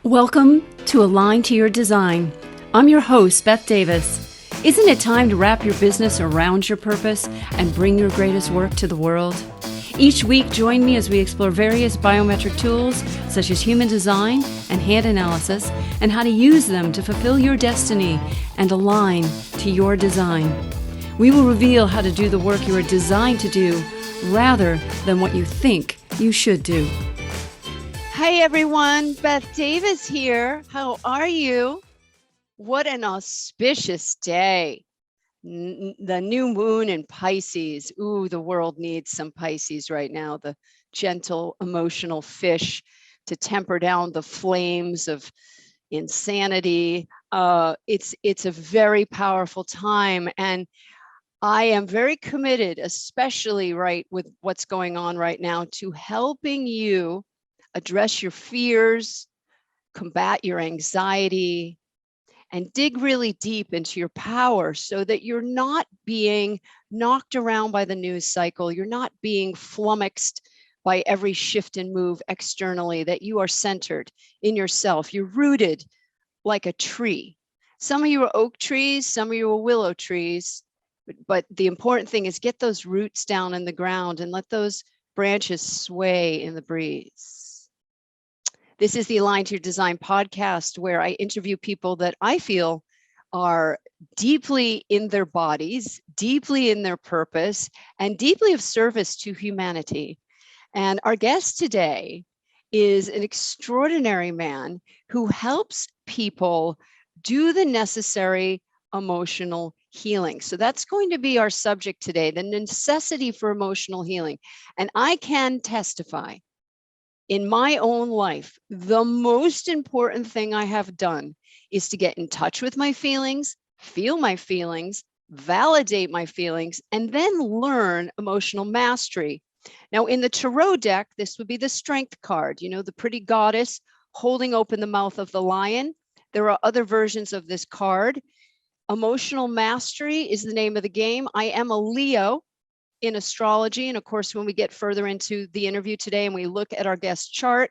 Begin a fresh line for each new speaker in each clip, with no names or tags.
Welcome to Align to Your Design. I'm your host, Beth Davis. Isn't it time to wrap your business around your purpose and bring your greatest work to the world? Each week, join me as we explore various biometric tools such as human design and hand analysis and how to use them to fulfill your destiny and align to your design. We will reveal how to do the work you are designed to do rather than what you think you should do.
Hey everyone, Beth Davis here. How are you? What an auspicious day. The new moon in Pisces. Ooh, the world needs some Pisces right now. The gentle, emotional fish to temper down the flames of insanity. It's a very powerful time. And I am very committed, especially right with what's going on right now, to helping you address your fears, combat your anxiety, and dig really deep into your power so that you're not being knocked around by the news cycle. You're not being flummoxed by every shift and move externally, that you are centered in yourself. You're rooted like a tree. Some of you are oak trees, some of you are willow trees, but the important thing is get those roots down in the ground and let those branches sway in the breeze. This is the Align to Your Design podcast, where I interview people that I feel are deeply in their bodies, deeply in their purpose, and deeply of service to humanity. And our guest today is an extraordinary man who helps people do the necessary emotional healing. So that's going to be our subject today, the necessity for emotional healing. And I can testify, in my own life, the most important thing I have done is to get in touch with my feelings, feel my feelings, validate my feelings, and then learn emotional mastery. Now, in the tarot deck, this would be the strength card, you know, the pretty goddess holding open the mouth of the lion. There are other versions of this card. Emotional mastery is the name of the game. I am a Leo in astrology. And of course, when we get further into the interview today and we look at our guest chart,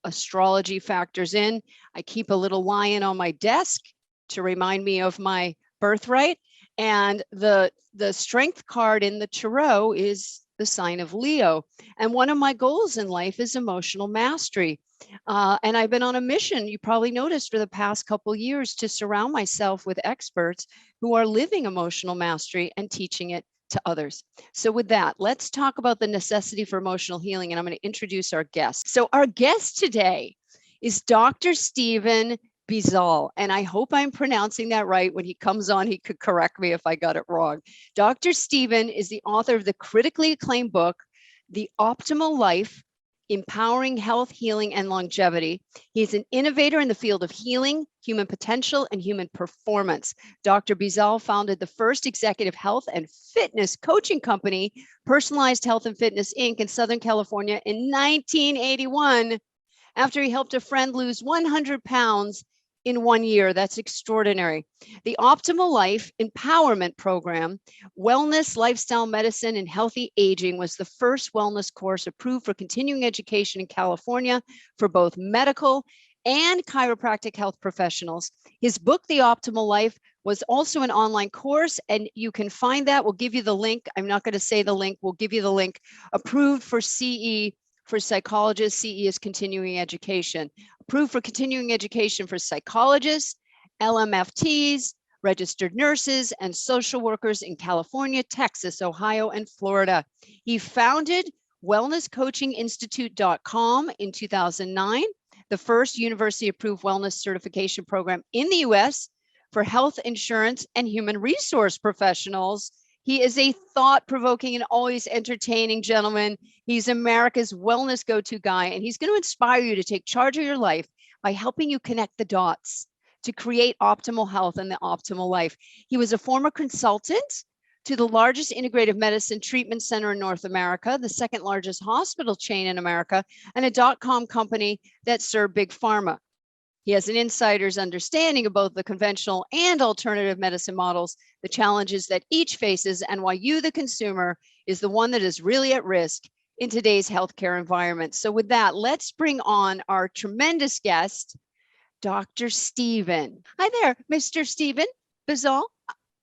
astrology factors in. I keep a little lion on my desk to remind me of my birthright. And the strength card in the tarot is the sign of Leo. And one of my goals in life is emotional mastery. And I've been on a mission, you probably noticed, for the past couple of years to surround myself with experts who are living emotional mastery and teaching it to others. So with that, let's talk about the necessity for emotional healing, and I'm going to introduce our guest. So our guest today is Dr. Stephen Bizal, and I hope I'm pronouncing that right. When he comes on, he could correct me if I got it wrong. Dr. Stephen is the author of the critically acclaimed book, The Optimal Life: Empowering Health, Healing, and Longevity. He's an innovator in the field of healing, human potential, and human performance. Dr. Bizal founded the first executive health and fitness coaching company, Personalized Health and Fitness, Inc. in Southern California in 1981, after he helped a friend lose 100 pounds in 1 year. That's extraordinary. The Optimal Life Empowerment Program, Wellness, Lifestyle Medicine, and Healthy Aging was the first wellness course approved for continuing education in California for both medical and chiropractic health professionals. His book, The Optimal Life, was also an online course, and you can find that. We'll give you the link. I'm not going to say the link. We'll give you the link. Approved for CE for psychologists. CE is continuing education. Approved for continuing education for psychologists, LMFTs, registered nurses, and social workers in California, Texas, Ohio, and Florida. He founded wellnesscoachinginstitute.com in 2009, the first university-approved wellness certification program in the US for health insurance and human resource professionals. He is a thought-provoking and always entertaining gentleman. He's America's wellness go-to guy, and he's going to inspire you to take charge of your life by helping you connect the dots to create optimal health and the optimal life. He was a former consultant to the largest integrative medicine treatment center in North America, the second largest hospital chain in America, and a .com company that served big pharma. He has an insider's understanding of both the conventional and alternative medicine models, the challenges that each faces, and why you, the consumer, is the one that is really at risk in today's healthcare environment. So with that, let's bring on our tremendous guest, Dr. Stephen. Hi there, Mr. Stephen Bizal.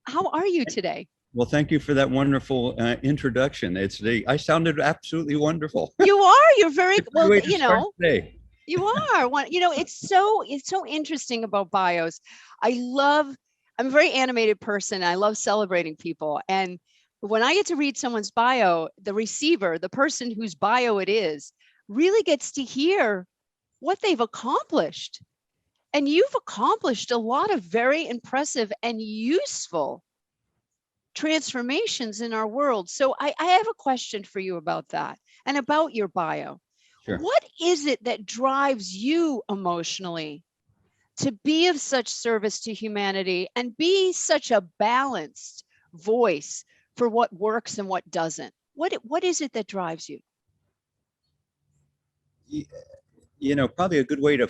How are you today?
Well, thank you for that wonderful introduction. I sounded absolutely wonderful.
You are. You're very well. You are one. It's so interesting about bios. I'm a very animated person. I love celebrating people, and when I get to read someone's bio, the receiver, the person whose bio it is, really gets to hear what they've accomplished. And you've accomplished a lot of very impressive and useful transformations in our world. So I have a question for you about that and about your bio.
Sure.
What is it that drives you emotionally to be of such service to humanity and be such a balanced voice for what works and what doesn't? What is it that drives you?
Probably a good way to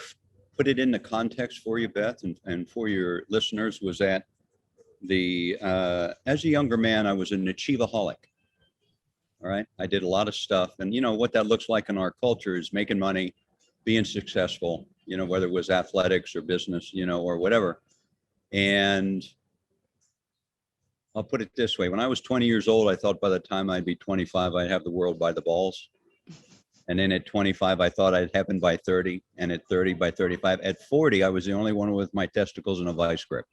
put it into context for you, Beth, and for your listeners was that as a younger man, I was an achieveaholic. All right. I did a lot of stuff. And what that looks like in our culture is making money, being successful, whether it was athletics or business, or whatever. And I'll put it this way. When I was 20 years old, I thought by the time I'd be 25, I'd have the world by the balls. And then at 25, I thought I'd happen by 30. And at 30, by 35. At 40, I was the only one with my testicles in a vice grip.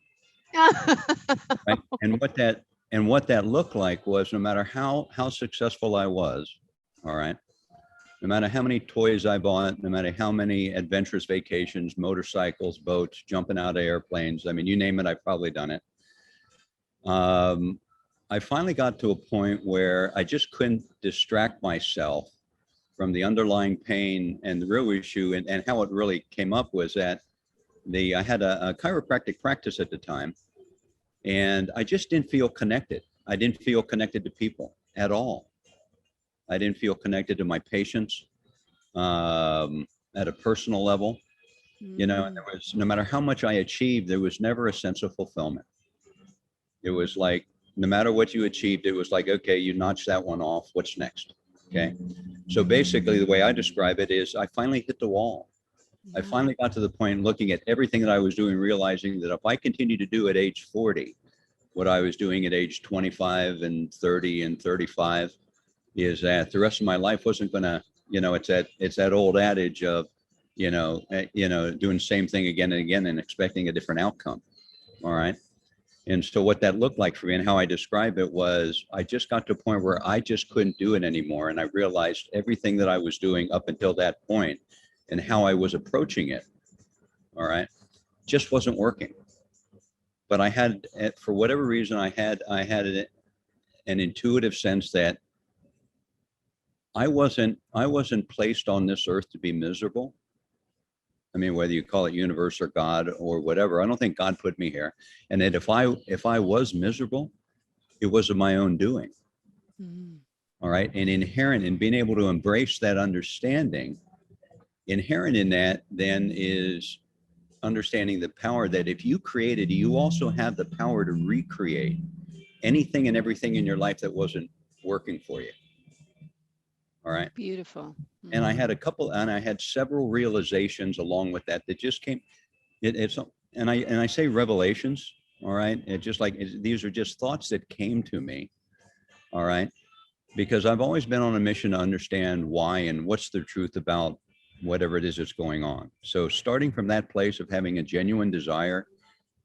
Right? And what that looked like was no matter how successful I was, all right, no matter how many toys I bought, no matter how many adventurous vacations, motorcycles, boats, jumping out of airplanes, I mean, you name it, I've probably done it. I finally got to a point where I just couldn't distract myself from the underlying pain, and the real issue and how it really came up was that I had a chiropractic practice at the time, and I just didn't feel connected. I didn't feel connected to people at all. I didn't feel connected to my patients at a personal level. And there was, no matter how much I achieved, there was never a sense of fulfillment. It was like, no matter what you achieved, it was like, okay, you notched that one off. What's next? Okay. So basically, the way I describe it is I finally hit the wall. I finally got to the point looking at everything that I was doing, realizing that if I continued to do at age 40, what I was doing at age 25 and 30 and 35, is that the rest of my life wasn't going to, it's that old adage of, doing the same thing again and again and expecting a different outcome. All right. And so what that looked like for me and how I describe it was I just got to a point where I just couldn't do it anymore. And I realized everything that I was doing up until that point and how I was approaching it, all right, just wasn't working. But I had, for whatever reason, I had an intuitive sense that I wasn't placed on this earth to be miserable. I mean, whether you call it universe or God or whatever, I don't think God put me here. And that if I was miserable, it was of my own doing. All right. And inherent in being able to embrace that understanding, inherent in that then is understanding the power that if you created, you also have the power to recreate anything and everything in your life that wasn't working for you. All right.
Beautiful.
And I had several realizations along with that just came. And I say revelations. All right. It just like, these are just thoughts that came to me. All right. Because I've always been on a mission to understand why and what's the truth about whatever it is that's going on. So starting from that place of having a genuine desire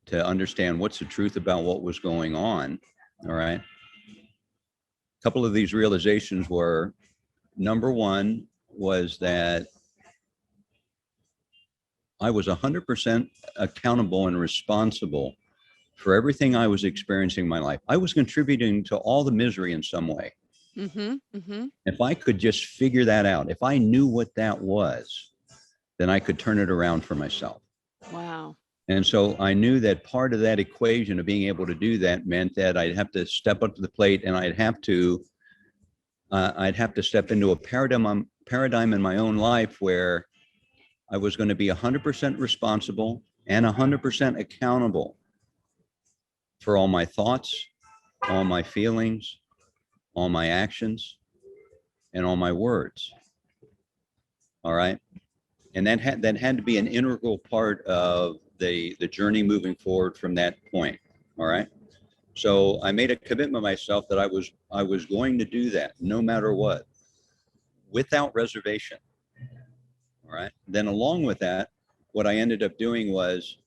to understand what's the truth about what was going on. All right. A couple of these realizations were, number one was that I was 100% accountable and responsible for everything I was experiencing in my life. I was contributing to all the misery in some way. If I could just figure that out, if I knew what that was, then I could turn it around for myself.
Wow.
And so I knew that part of that equation of being able to do that meant that I'd have to step up to the plate, and I'd have to step into a paradigm in my own life where I was going to be 100% responsible and 100% accountable for all my thoughts, all my feelings, all my actions, and all my words. All right. And that had to be an integral part of the journey moving forward from that point. All right. So I made a commitment myself that I was going to do that no matter what, without reservation. All right. Then along with that, what I ended up doing was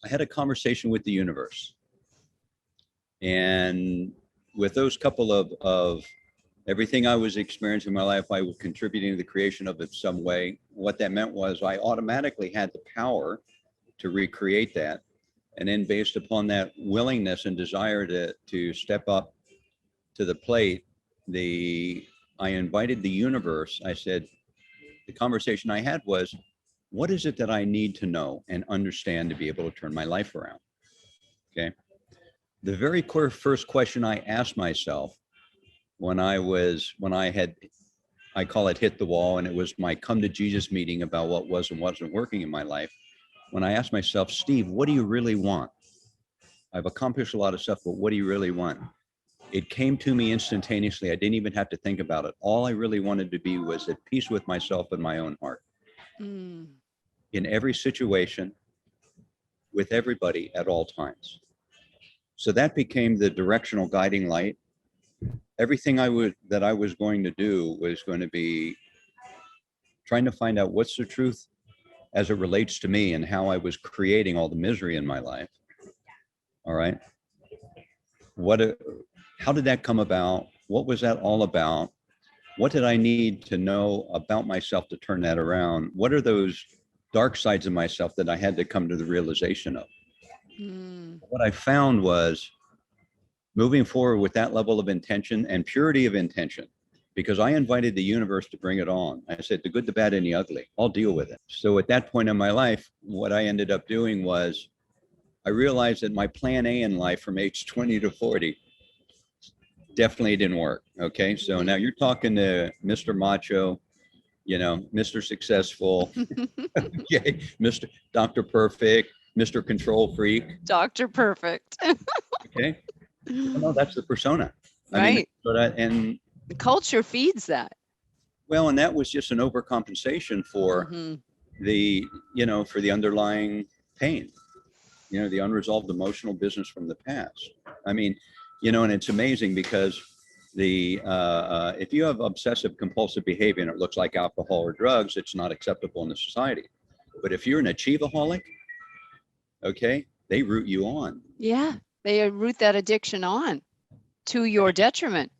I had a conversation with the universe. And with those couple of everything I was experiencing in my life, I was contributing to the creation of it some way. What that meant was I automatically had the power to recreate that. And then based upon that willingness and desire to step up to the plate, I invited the universe. I said, the conversation I had was, what is it that I need to know and understand to be able to turn my life around? Okay. The very first question I asked myself when I call it hit the wall, and it was my come to Jesus meeting about what was and wasn't working in my life. When I asked myself, Steve, what do you really want? I've accomplished a lot of stuff, but what do you really want? It came to me instantaneously. I didn't even have to think about it. All I really wanted to be was at peace with myself and my own heart. In every situation, with everybody at all times. So that became the directional guiding light. Everything that I was going to do was going to be trying to find out what's the truth as it relates to me and how I was creating all the misery in my life. All right. How did that come about? What was that all about? What did I need to know about myself to turn that around? What are those dark sides of myself that I had to come to the realization of? What I found was moving forward with that level of intention and purity of intention, because I invited the universe to bring it on. I said, the good, the bad, and the ugly, I'll deal with it. So at that point in my life, what I ended up doing was I realized that my plan A in life from age 20 to 40 definitely didn't work. Okay. So now you're talking to Mr. Macho, Mr. Successful, okay, Mr. Dr. Perfect, Mr. Control Freak.
Dr. Perfect.
Okay. No, that's the persona.
Right.
And
the culture feeds that.
Well, and that was just an overcompensation for for the underlying pain, the unresolved emotional business from the past. I mean, and it's amazing because if you have obsessive compulsive behavior and it looks like alcohol or drugs, it's not acceptable in the society. But if you're an achieveaholic, okay, they root you on.
Yeah, they root that addiction on to your detriment.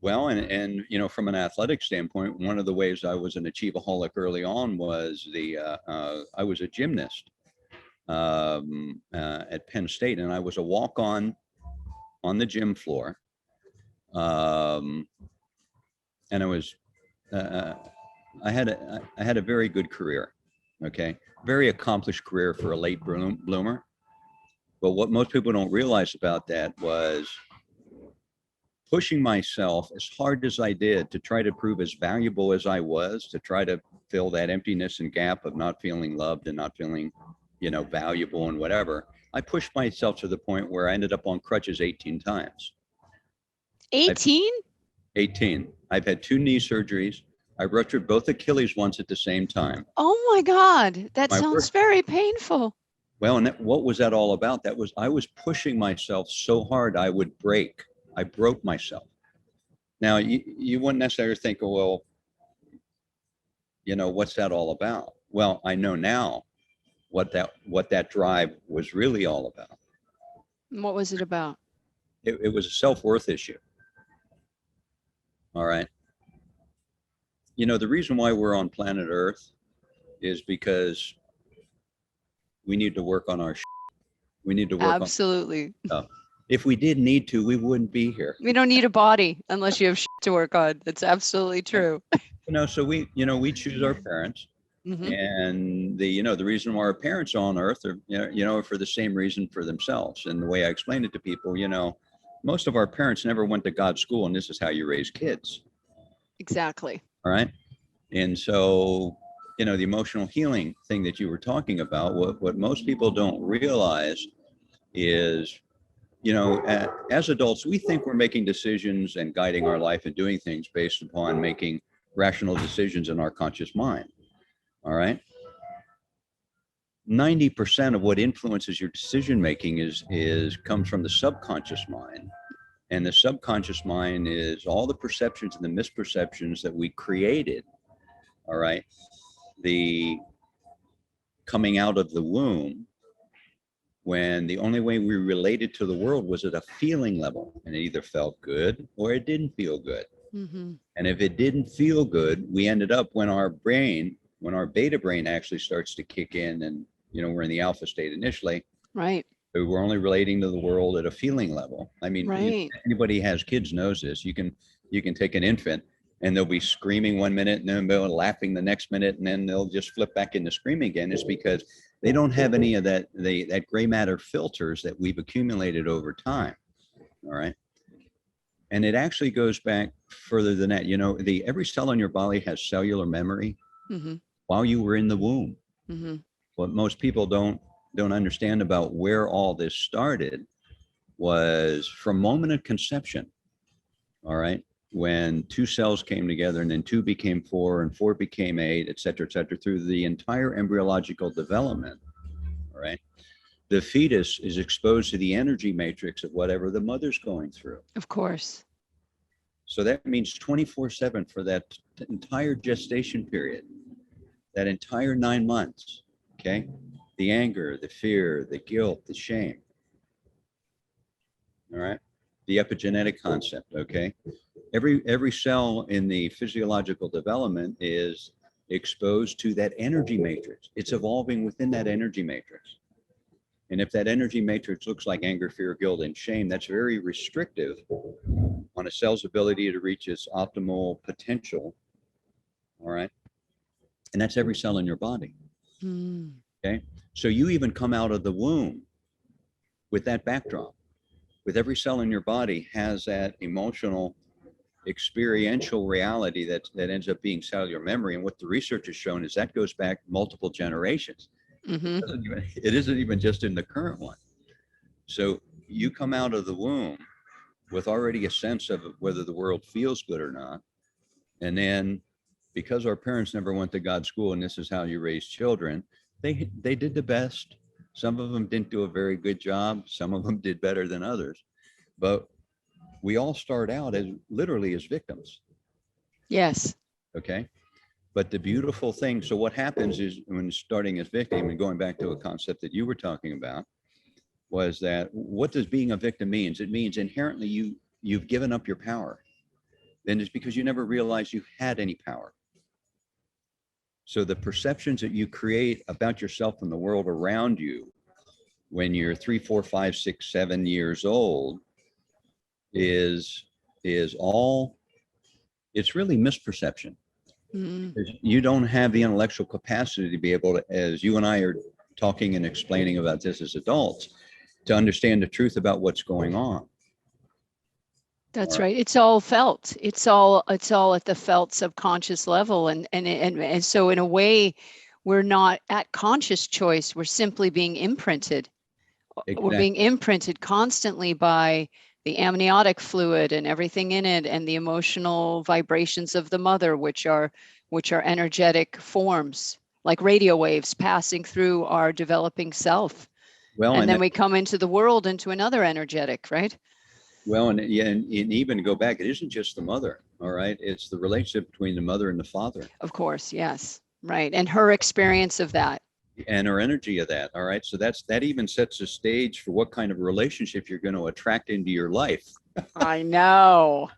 Well, and from an athletic standpoint, one of the ways I was an achieveaholic early on was I was a gymnast at Penn State, and I was a walk-on the gym floor, and I had a very good career, okay, very accomplished career for a late bloomer. But what most people don't realize about that was pushing myself as hard as I did to try to prove as valuable as I was, to try to fill that emptiness and gap of not feeling loved and not feeling, valuable and whatever. I pushed myself to the point where I ended up on crutches 18 times.
18?
18. I've had 2 knee surgeries. I ruptured both Achilles once at the same time.
Oh my God, that sounds very painful.
Well, and what was that all about? I was pushing myself so hard I would break. I broke myself. Now, you wouldn't necessarily think, well, what's that all about? Well, I know now what that drive was really all about.
What was it about?
It was a self-worth issue. All right. The reason why we're on planet Earth is because we need to work on our we need to work
Absolutely.
on if we did need to, we wouldn't be here.
We don't need a body unless you have to work on. That's absolutely true.
So we choose our parents. And the reason why our parents are on Earth are, for the same reason for themselves. And the way I explain it to people, most of our parents never went to God's school, and this is how you raise kids.
Exactly.
All right. And so, the emotional healing thing that you were talking about, what most people don't realize is, as adults, we think we're making decisions and guiding our life and doing things based upon making rational decisions in our conscious mind. All right. 90% of what influences your decision making comes from the subconscious mind. And the subconscious mind is all the perceptions and the misperceptions that we created. All right. The coming out of the womb, when the only way we related to the world was at a feeling level, and it either felt good or it didn't feel good.
Mm-hmm.
And if it didn't feel good, we ended up when our beta brain actually starts to kick in, and we're in the alpha state initially,
Right.
we're only relating to the world at a feeling level. I mean,
Right.
anybody who has kids knows this. You can take an infant and they'll be screaming one minute and then they'll laughing the next minute, and then they'll just flip back into screaming again. It's because they don't have any of that gray matter filters that we've accumulated over time. All right. And it actually goes back further than that. Every cell in your body has cellular memory
Mm-hmm.
while you were in the womb.
Mm-hmm.
What most people don't understand about where all this started was from moment of conception. All right. When two cells came together, and then two became four, and four became eight, et cetera, through the entire embryological development. All right. The fetus is exposed to the energy matrix of whatever the mother's going through.
Of course.
So that means 24/7 for that entire gestation period, that entire 9 months. Okay. The anger, the fear, the guilt, the shame. All right. The epigenetic concept. Okay. Every cell in the physiological development is exposed to that energy matrix. It's evolving within that energy matrix. And if that energy matrix looks like anger, fear, guilt, and shame, that's very restrictive on a cell's ability to reach its optimal potential. All right. And that's every cell in your body.
Mm.
Okay. So you even come out of the womb with that backdrop, with every cell in your body has that emotional, experiential reality that ends up being cellular memory. And what the research has shown is that goes back multiple generations.
Mm-hmm.
It isn't even just in the current one. So you come out of the womb with already a sense of whether the world feels good or not. And then because our parents never went to God's school, and this is how you raise children, they did the best. Some of them didn't do a very good job. Some of them did better than others. But we all start out as literally as victims.
Yes.
Okay. But the beautiful thing, so what happens is when starting as victim, and going back to a concept that you were talking about, was that what does being a victim means? It means inherently you've given up your power. Then it's because you never realized you had any power. So the perceptions that you create about yourself and the world around you when you're 3, 4, 5, 6, 7 years old is all, it's really misperception.
Mm.
You don't have the intellectual capacity to be able to, as you and I are talking and explaining about this as adults, to understand the truth about what's going on.
That's right. It's all felt. It's all at the felt subconscious level, and so in a way, we're not at conscious choice. We're simply being imprinted.
Exactly.
We're being imprinted constantly by the amniotic fluid and everything in it, and the emotional vibrations of the mother, which are energetic forms, like radio waves passing through our developing self.
Well,
and then we come into the world into another energetic, right?
Well, and even to go back, it isn't just the mother, all right? It's the relationship between the mother and the father.
Of course, yes, right. And her experience of that.
And her energy of that, all right? So that even sets a stage for what kind of relationship you're going to attract into your life.
I know.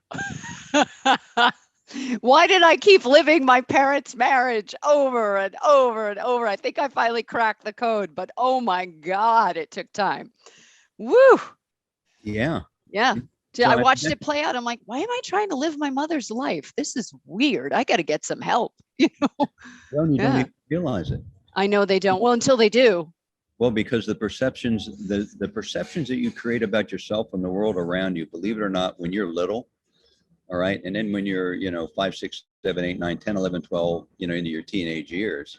Why did I keep living my parents' marriage over and over and over? I think I finally cracked the code, but oh my God, it took time. Woo.
Yeah.
Yeah.
So
I watched it play out. I'm like, why am I trying to live my mother's life? This is weird. I got to get some help.
Well, you don't even realize it.
I know they don't. Well, until they do.
Well, because the perceptions that you create about yourself and the world around you, believe it or not, when you're little, all right, and then when you're 5, 6, 7, 8, 9, 10, 11, 12, into your teenage years,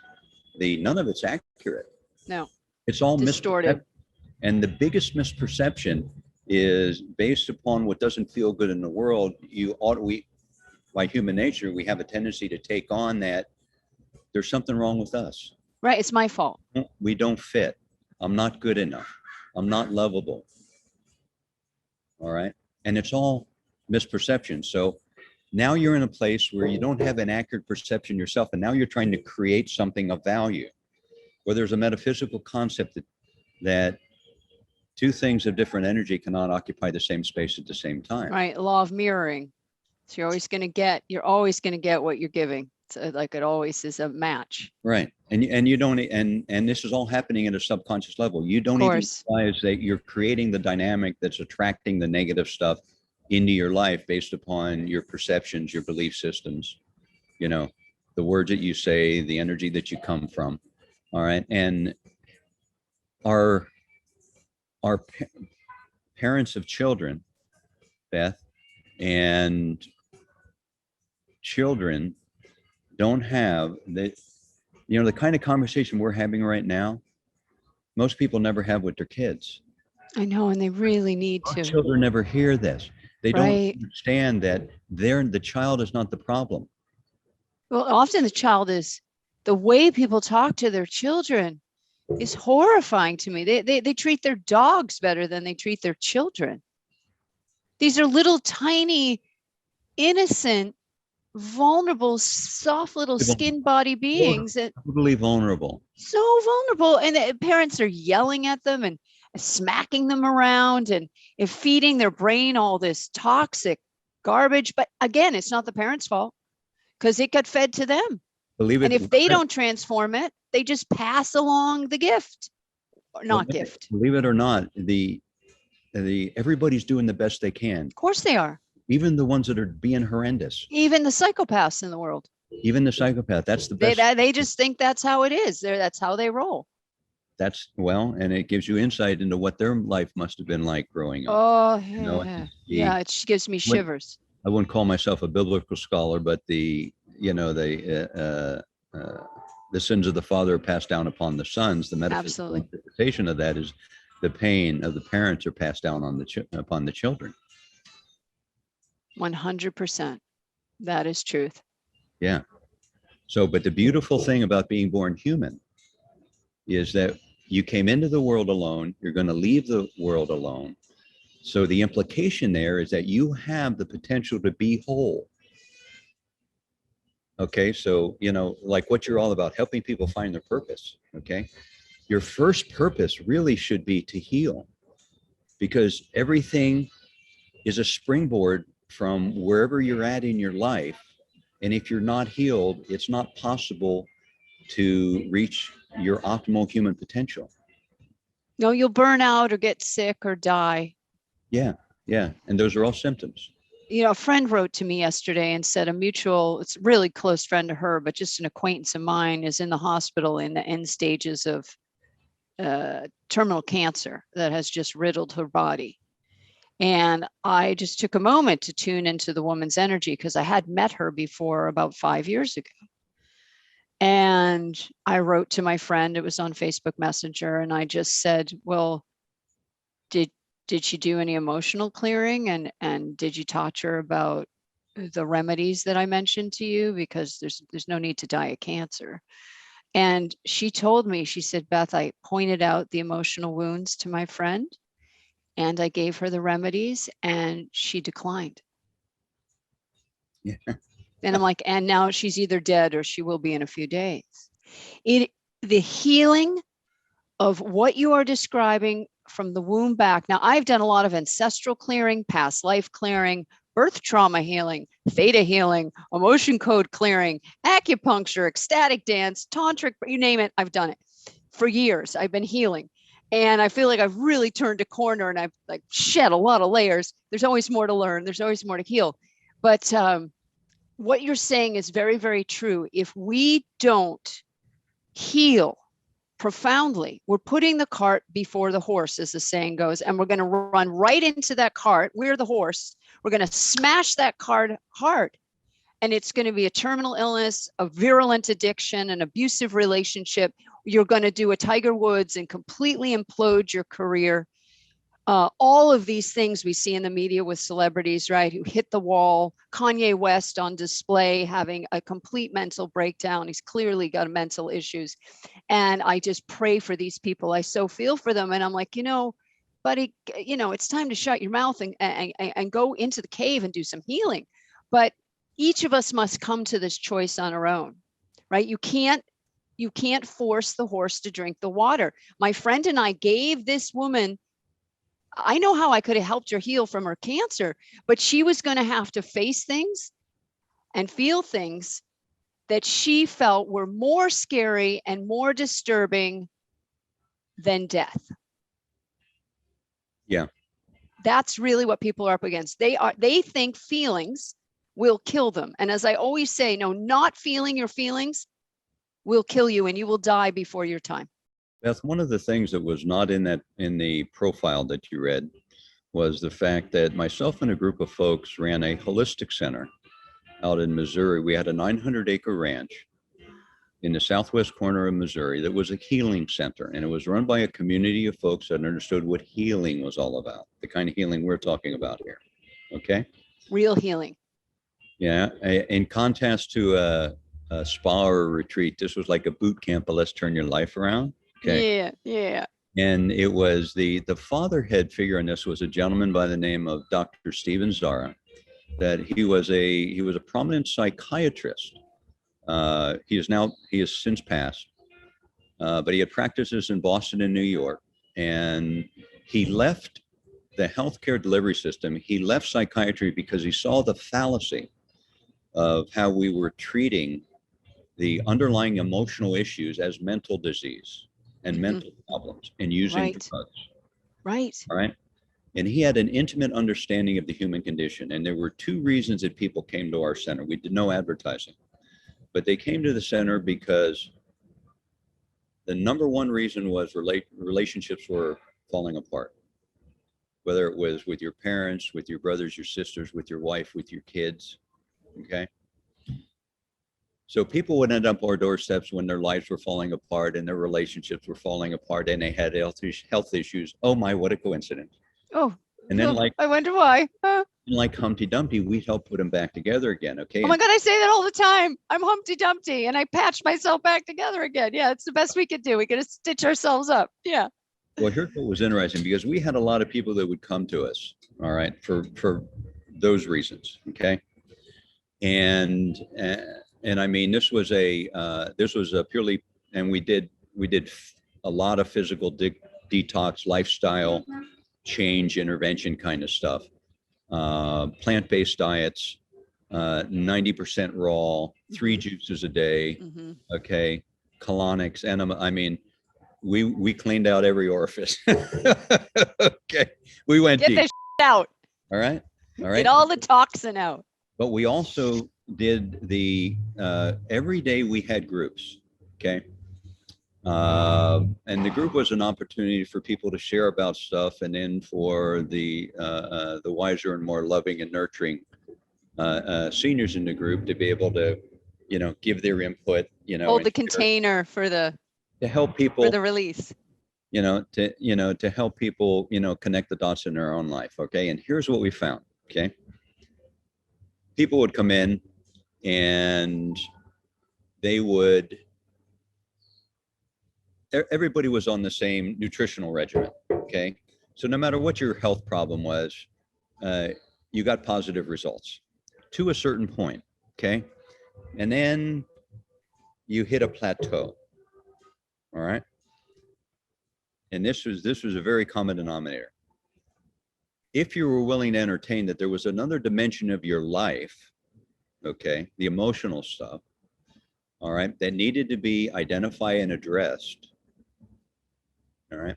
none of it's accurate.
No.
It's all
distorted.
And the biggest misperception is based upon what doesn't feel good in the world. By human nature, we have a tendency to take on that there's something wrong with us.
Right. It's my fault.
We don't fit. I'm not good enough. I'm not lovable. All right. And it's all misperception. So now you're in a place where you don't have an accurate perception yourself. And now you're trying to create something of value, where there's a metaphysical concept that two things of different energy cannot occupy the same space at the same time.
Right. Law of mirroring. So you're always going to get what you're giving. So like it always is a match.
Right. And you don't, and this is all happening at a subconscious level. You don't even realize that you're creating the dynamic that's attracting the negative stuff into your life based upon your perceptions, your belief systems, you know, the words that you say, the energy that you come from. All right. And our parents of children, Beth, and children don't have the, you know, the kind of conversation we're having right now, most people never have with their kids.
I know, and they really need to.
Children never hear this. They don't understand that the child is not the problem.
Well, often the way people talk to their children is horrifying to me. They treat their dogs better than they treat their children. These are little tiny, innocent, vulnerable, soft little skin body beings that
totally vulnerable.
So vulnerable. And the parents are yelling at them and smacking them around and feeding their brain all this toxic garbage. But again, it's not the parents' fault because it got fed to them. And if they don't transform it, they just pass along the gift or not gift.
Believe it or not, everybody's doing the best they can.
Of course they are.
Even the ones that are being horrendous.
Even the psychopaths in the world.
Even the psychopath. That's the best.
They just think that's how it is. That's how they roll.
And it gives you insight into what their life must have been like growing up.
Oh, yeah. It gives me shivers.
I wouldn't call myself a biblical scholar, but the sins of the father are passed down upon the sons. The metaphysical interpretation of that is the pain of the parents are passed down upon the children.
100%. That is truth.
Yeah. So, but the beautiful thing about being born human is that you came into the world alone. You're going to leave the world alone. So the implication there is that you have the potential to be whole. Okay. So, like what you're all about, helping people find their purpose. Okay. Your first purpose really should be to heal, because everything is a springboard from wherever you're at in your life. And if you're not healed, it's not possible to reach your optimal human potential.
No, you'll burn out or get sick or die.
Yeah. And those are all symptoms.
A friend wrote to me yesterday and said it's a really close friend to her, but just an acquaintance of mine, is in the hospital in the end stages of terminal cancer that has just riddled her body. And I just took a moment to tune into the woman's energy because I had met her before about 5 years ago. And I wrote to my friend, it was on Facebook Messenger, and I just said, well, did she do any emotional clearing? And did you talk to her about the remedies that I mentioned to you? Because there's no need to die of cancer. And she told me, she said, Beth, I pointed out the emotional wounds to my friend, and I gave her the remedies, and she declined.
Yeah.
And I'm like, and now she's either dead or she will be in a few days. The healing of what you are describing from the womb back. Now, I've done a lot of ancestral clearing, past life clearing, birth trauma healing, theta healing, emotion code clearing, acupuncture, ecstatic dance, tantric, you name it, I've done it. For years, I've been healing. And I feel like I've really turned a corner and I've shed a lot of layers. There's always more to learn. There's always more to heal. But what you're saying is very, very true. If we don't heal profoundly, we're putting the cart before the horse, as the saying goes, and we're going to run right into that cart. We're the horse. We're going to smash that cart hard. And it's going to be a terminal illness, a virulent addiction, an abusive relationship. You're going to do a Tiger Woods and completely implode your career. all of these things we see in the media with celebrities, right, who hit the wall. Kanye West on display having a complete mental breakdown. He's clearly got mental issues. And I just pray for these people. I so feel for them. And I'm like, buddy, it's time to shut your mouth and go into the cave and do some healing. But each of us must come to this choice on our own, right? You can't force the horse to drink the water. My friend and I gave this woman, I know how I could have helped her heal from her cancer, but she was going to have to face things and feel things that she felt were more scary and more disturbing than death.
Yeah.
That's really what people are up against. They think feelings will kill them. And as I always say, no, not feeling your feelings will kill you and you will die before your time.
Beth, one of the things that was not in the profile that you read was the fact that myself and a group of folks ran a holistic center out in Missouri. We had a 900-acre ranch in the southwest corner of Missouri that was a healing center, and it was run by a community of folks that understood what healing was all about, the kind of healing we're talking about here. Okay?
Real healing.
Yeah. In contrast to a spa or a retreat, this was like a boot camp, but let's turn your life around. Okay.
Yeah.
And it was the fatherhead figure in this was a gentleman by the name of Dr. Stephen Bizal, that he was a prominent psychiatrist. He has since passed, but he had practices in Boston and New York, and he left the healthcare delivery system. He left psychiatry because he saw the fallacy of how we were treating the underlying emotional issues as mental disease and mental problems and using drugs.
Right.
All right. And he had an intimate understanding of the human condition. And there were two reasons that people came to our center. We did no advertising, but they came to the center because the number one reason was relationships were falling apart, whether it was with your parents, with your brothers, your sisters, with your wife, with your kids. Okay. So people would end up on our doorsteps when their lives were falling apart and their relationships were falling apart and they had health issues. Oh my, what a coincidence.
Oh,
and then
I wonder why.
Like Humpty Dumpty, we help put them back together again. Okay.
Oh my God, I say that all the time. I'm Humpty Dumpty and I patch myself back together again. Yeah, it's the best we could do. We got to stitch ourselves up. Yeah.
Well, here's what was interesting, because we had a lot of people that would come to us, all right, for those reasons. Okay. And I mean, this was a purely, and we did a lot of physical detox, lifestyle change, intervention kind of stuff, plant-based diets, 90% raw, 3 juices a day. Okay. Colonics. And I mean, we cleaned out every orifice. Okay. We went
Get
deep.
this out.
All right.
Get all the toxin out.
But we also did every day we had groups. Okay. And the group was an opportunity for people to share about stuff, and then for the wiser and more loving and nurturing seniors in the group to be able to, give their input,
hold the container
to help people
for the release,
to help people, connect the dots in their own life. Okay. And here's what we found. Okay. People would come in and everybody was on the same nutritional regimen. Okay. So no matter what your health problem was, you got positive results to a certain point. Okay. And then you hit a plateau. All right. And this was a very common denominator. If you were willing to entertain that there was another dimension of your life, okay, the emotional stuff, all right, that needed to be identified and addressed, all right,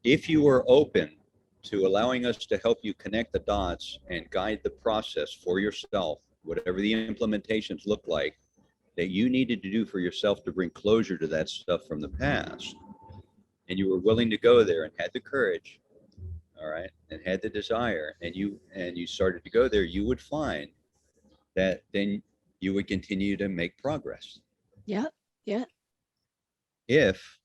if you were open to allowing us to help you connect the dots and guide the process for yourself, whatever the implementations look like that you needed to do for yourself to bring closure to that stuff from the past, and you were willing to go there and had the courage, all right, and had the desire, and you started to go there, you would find that then you would continue to make progress.
Yeah.
If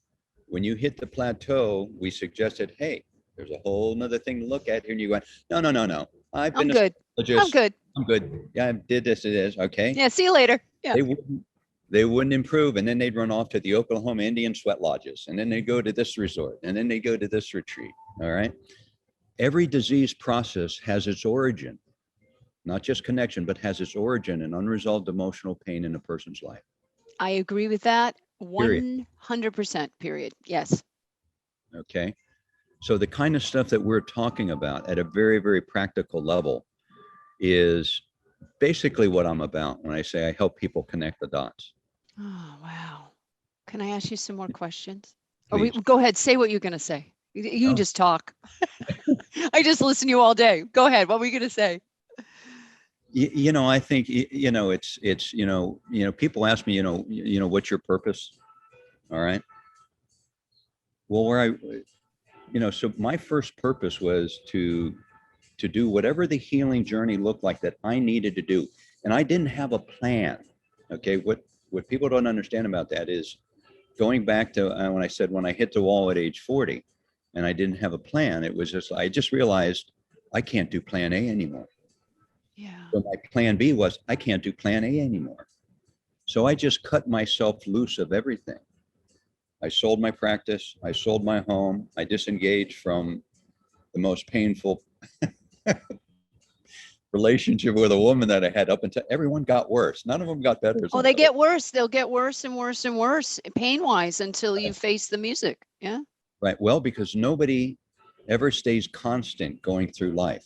when you hit the plateau, we suggested, hey, There's a whole nother thing to look at here. And you go, no, no, no, no. I've
I'm
been
good.
a
I'm
psychologist.
good.
I'm good. Yeah, I did this. It is okay.
Yeah. See you later. Yeah.
They wouldn't improve, and then they'd run off to the Oklahoma Indian sweat lodges, and then they go to this resort, and then they go to this retreat. All right. Every disease process has its origin, not just connection, but has its origin in unresolved emotional pain in a person's life.
I agree with that.
Period.
100%. Period. Yes.
Okay. So the kind of stuff that we're talking about at a very, very practical level is basically what I'm about when I say I help people connect the dots.
Oh, wow. Can I ask you some more questions?
Please.
Go ahead. Say what you're going to say. You can
Oh.
just talk. I just listen to you all day. Go ahead. What were you going to say?
I think, it's, people ask me, what's your purpose? All right. Well, so my first purpose was to do whatever the healing journey looked like that I needed to do. And I didn't have a plan. Okay. What people don't understand about that is going back to when I said, when I hit the wall at age 40 and I didn't have a plan, it was just, I just realized I can't do plan A anymore.
Yeah.
So my plan B was I can't do plan A anymore. So I just cut myself loose of everything. I sold my practice. I sold my home. I disengaged from the most painful relationship with a woman that I had up until everyone got worse. None of them got better.
Oh, they get worse. They'll get worse and worse and worse pain-wise until you face the music. Yeah.
Right. Well, because nobody ever stays constant going through life.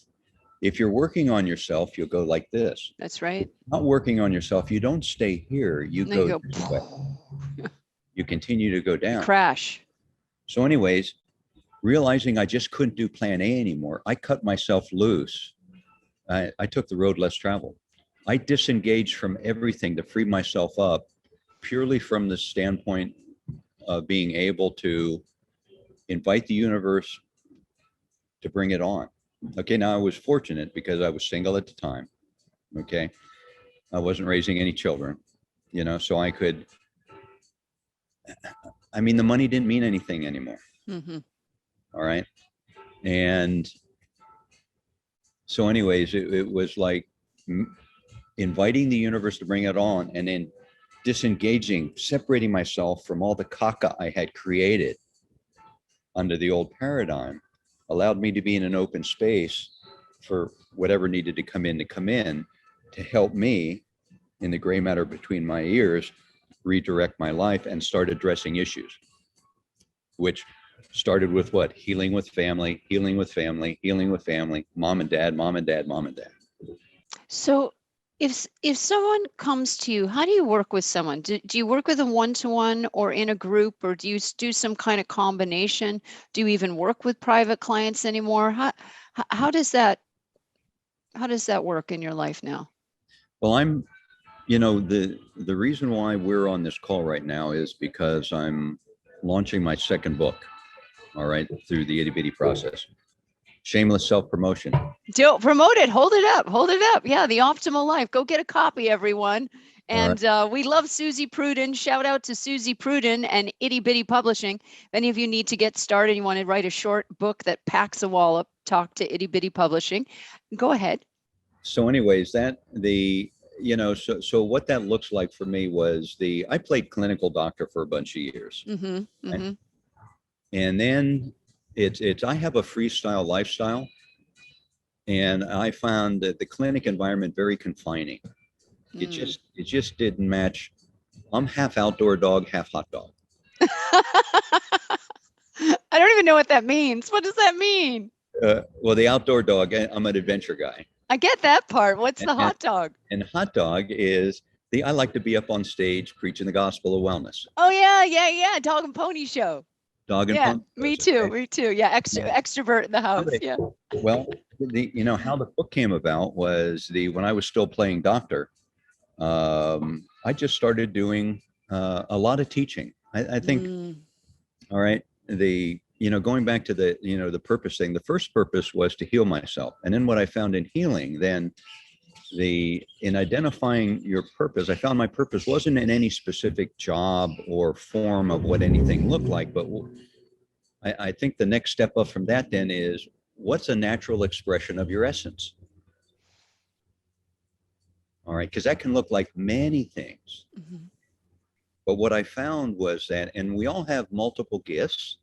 If you're working on yourself, you'll go like this.
That's right.
Not working on yourself, you don't stay here. You go this way. You continue to go down.
Crash.
So anyways, realizing I just couldn't do plan A anymore, I cut myself loose. I took the road less traveled. I disengaged from everything to free myself up purely from the standpoint of being able to invite the universe to bring it on. Okay, now I was fortunate because I was single at the time. Okay, I wasn't raising any children, so I could, the money didn't mean anything anymore.
Mm-hmm.
All right. And so anyways, it was like inviting the universe to bring it on and then disengaging, separating myself from all the caca I had created under the old paradigm allowed me to be in an open space for whatever needed to come in to help me in the gray matter between my ears, redirect my life and start addressing issues, which started with what? Healing with family, healing with family, healing with family, mom and dad, mom and dad, mom and dad.
So if someone comes to you, how do you work with someone? Do you work with them one-to-one or in a group, or do you do some kind of combination? Do you even work with private clients anymore? How does that work in your life now?
Well, the reason why we're on this call right now is because I'm launching my second book, all right, through the itty bitty process. Shameless self-promotion.
Don't promote it. Hold it up. Hold it up. Yeah, the optimal life. Go get a copy, everyone. And we love Susie Pruden. Shout out to Susie Pruden and Itty Bitty Publishing. If any of you need to get started, you want to write a short book that packs a wallop, talk to Itty Bitty Publishing. Go ahead.
So anyways, so what that looks like for me was I played clinical doctor for a bunch of years.
Mm-hmm, mm-hmm.
And then I have a freestyle lifestyle, and I found that the clinic environment very confining. It just didn't match. I'm half outdoor dog, half hot dog.
I don't even know what that means. What does that mean?
Well, the outdoor dog, I'm an adventure guy.
I get that part. What's the hot dog?
And hot dog is I like to be up on stage preaching the gospel of wellness.
Oh yeah. Dog and pony show.
Dog and pony.
Me too. Yeah, extrovert in the house. Yeah.
Well, how the book came about was when I was still playing doctor, I just started doing a lot of teaching. I think, all right, going back to the purpose thing, the first purpose was to heal myself. And then what I found in healing, then in identifying your purpose, I found my purpose wasn't in any specific job or form of what anything looked like, but I think the next step up from that then is, what's a natural expression of your essence? All right, because that can look like many things.
Mhm.
But what I found was that, and we all have multiple gifts,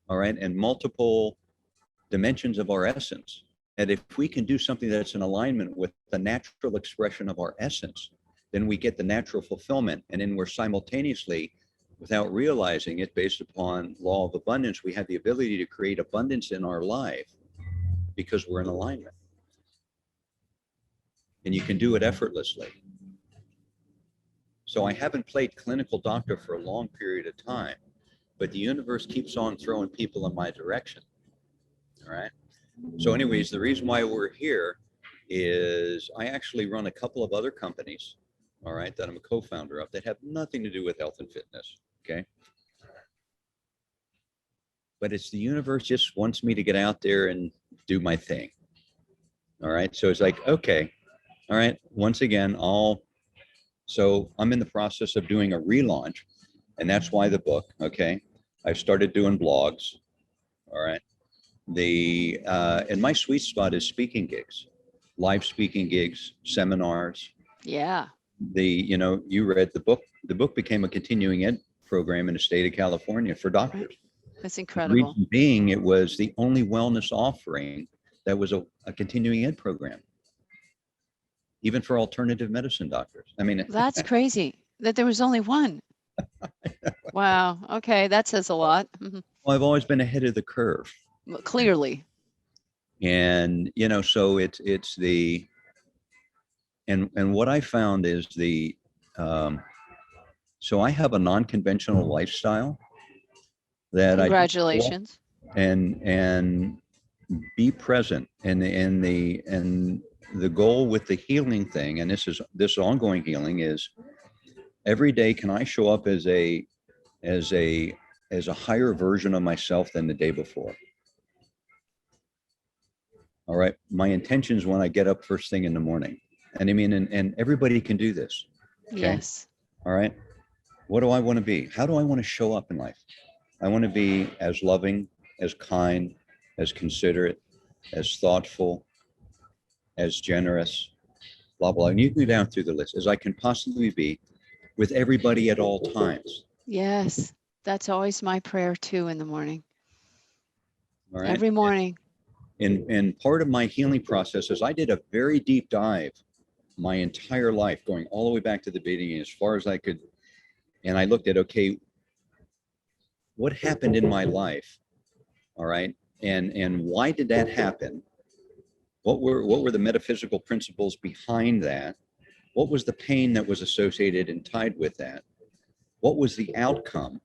all right, and multiple dimensions of our essence. And if we can do something that's in alignment with the natural expression of our essence, then we get the natural fulfillment. And then we're simultaneously, without realizing it, based upon law of abundance, we have the ability to create abundance in our life because we're in alignment. And you can do it effortlessly. So I haven't played clinical doctor for a long period of time, but the universe keeps on throwing people in my direction. All right. So anyways, the reason why we're here is I actually run a couple of other companies, all right, that I'm a co-founder of, that have nothing to do with health and fitness. Okay. But it's the universe just wants me to get out there and do my thing. All right. So it's like, okay, all right, once again, so I'm in the process of doing a relaunch, and that's why the book, okay? I've started doing blogs, all right? And my sweet spot is speaking gigs, live speaking gigs, seminars.
Yeah.
You read the book became a continuing ed program in the state of California for doctors.
Right. That's
The
incredible.
reason being, it was the only wellness offering that was a continuing ed program, even for alternative medicine doctors. I mean,
That's crazy that there was only one. Wow. Okay. That says a lot. Mhm.
well, I've always been ahead of the curve.
Well, clearly.
And, so it's and what I found is so I have a non-conventional lifestyle that
Congratulations.
and be present. And the goal with the healing thing, and this ongoing healing, is every day, can I show up as a higher version of myself than the day before? All right. My intentions when I get up first thing in the morning. And I mean, and everybody can do this. Okay.
Yes.
All right. What do I want to be? How do I want to show up in life? I want to be as loving, as kind, as considerate, as thoughtful, as generous, blah, blah. And you can go down through the list, as I can possibly be with everybody at all times.
Yes. That's always my prayer too in the morning.
All right.
Every morning.
And part of my healing process is I did a very deep dive my entire life, going all the way back to the beginning as far as I could. And I looked at, okay, what happened in my life? All right. And why did that happen? What were the metaphysical principles behind that? What was the pain that was associated and tied with that? What was the outcome?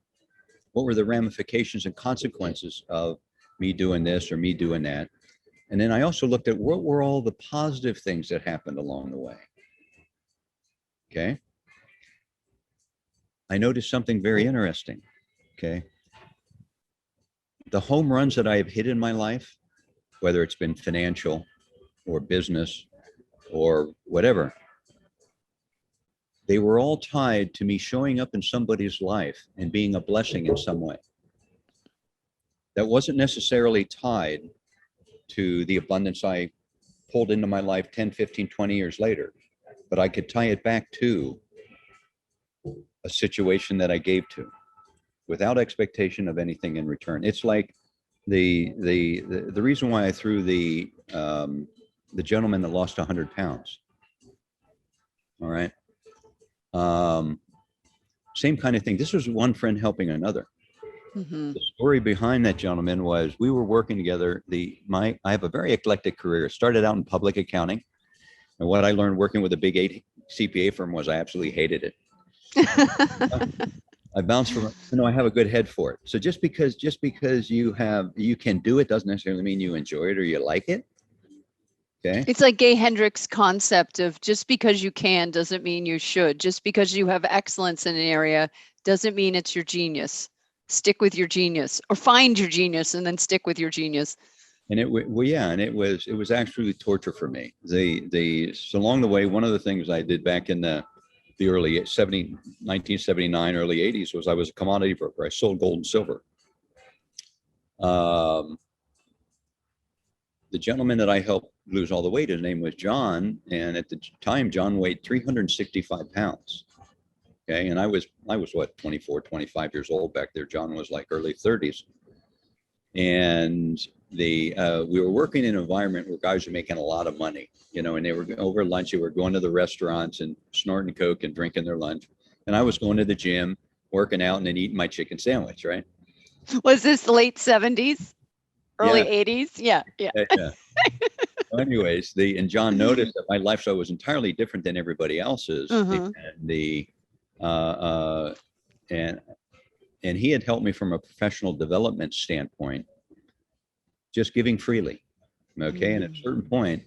What were the ramifications and consequences of me doing this or me doing that? And then I also looked at what were all the positive things that happened along the way. Okay. I noticed something very interesting. Okay. The home runs that I have hit in my life, whether it's been financial or business or whatever, they were all tied to me showing up in somebody's life and being a blessing in some way. That wasn't necessarily tied to the abundance I pulled into my life 10, 15, 20 years later, but I could tie it back to a situation that I gave to without expectation of anything in return. It's like the reason why I threw the gentleman that lost 100 pounds. All right. Same kind of thing. This was one friend helping another.
Mm-hmm.
The story behind that gentleman was we were working together. I have a very eclectic career. Started out in public accounting. And what I learned working with a big 8 CPA firm was I absolutely hated it. I bounced from, I have a good head for it. So just because you can do it doesn't necessarily mean you enjoy it or you like it. Okay.
It's like Gay Hendricks' concept of just because you can doesn't mean you should. Just because you have excellence in an area doesn't mean it's your genius. Stick with your genius, or find your genius and then stick with your genius.
And it was actually torture for me. So along the way, one of the things I did back in the early 1979, early 80s was I was a commodity broker. I sold gold and silver. The gentleman that I helped lose all the weight, his name was John. And at the time, John weighed 365 pounds. Okay. And I was what, 24, 25 years old back there. John was like early 30s. And we were working in an environment where guys were making a lot of money, and they were over lunch. They were going to the restaurants and snorting Coke and drinking their lunch. And I was going to the gym, working out, and then eating my chicken sandwich, right?
Was this the late 70s, early
Yeah.
80s? Yeah.
Well, anyways, and John noticed that my lifestyle was entirely different than everybody else's. And he had helped me from a professional development standpoint, just giving freely. Okay. And at a certain point,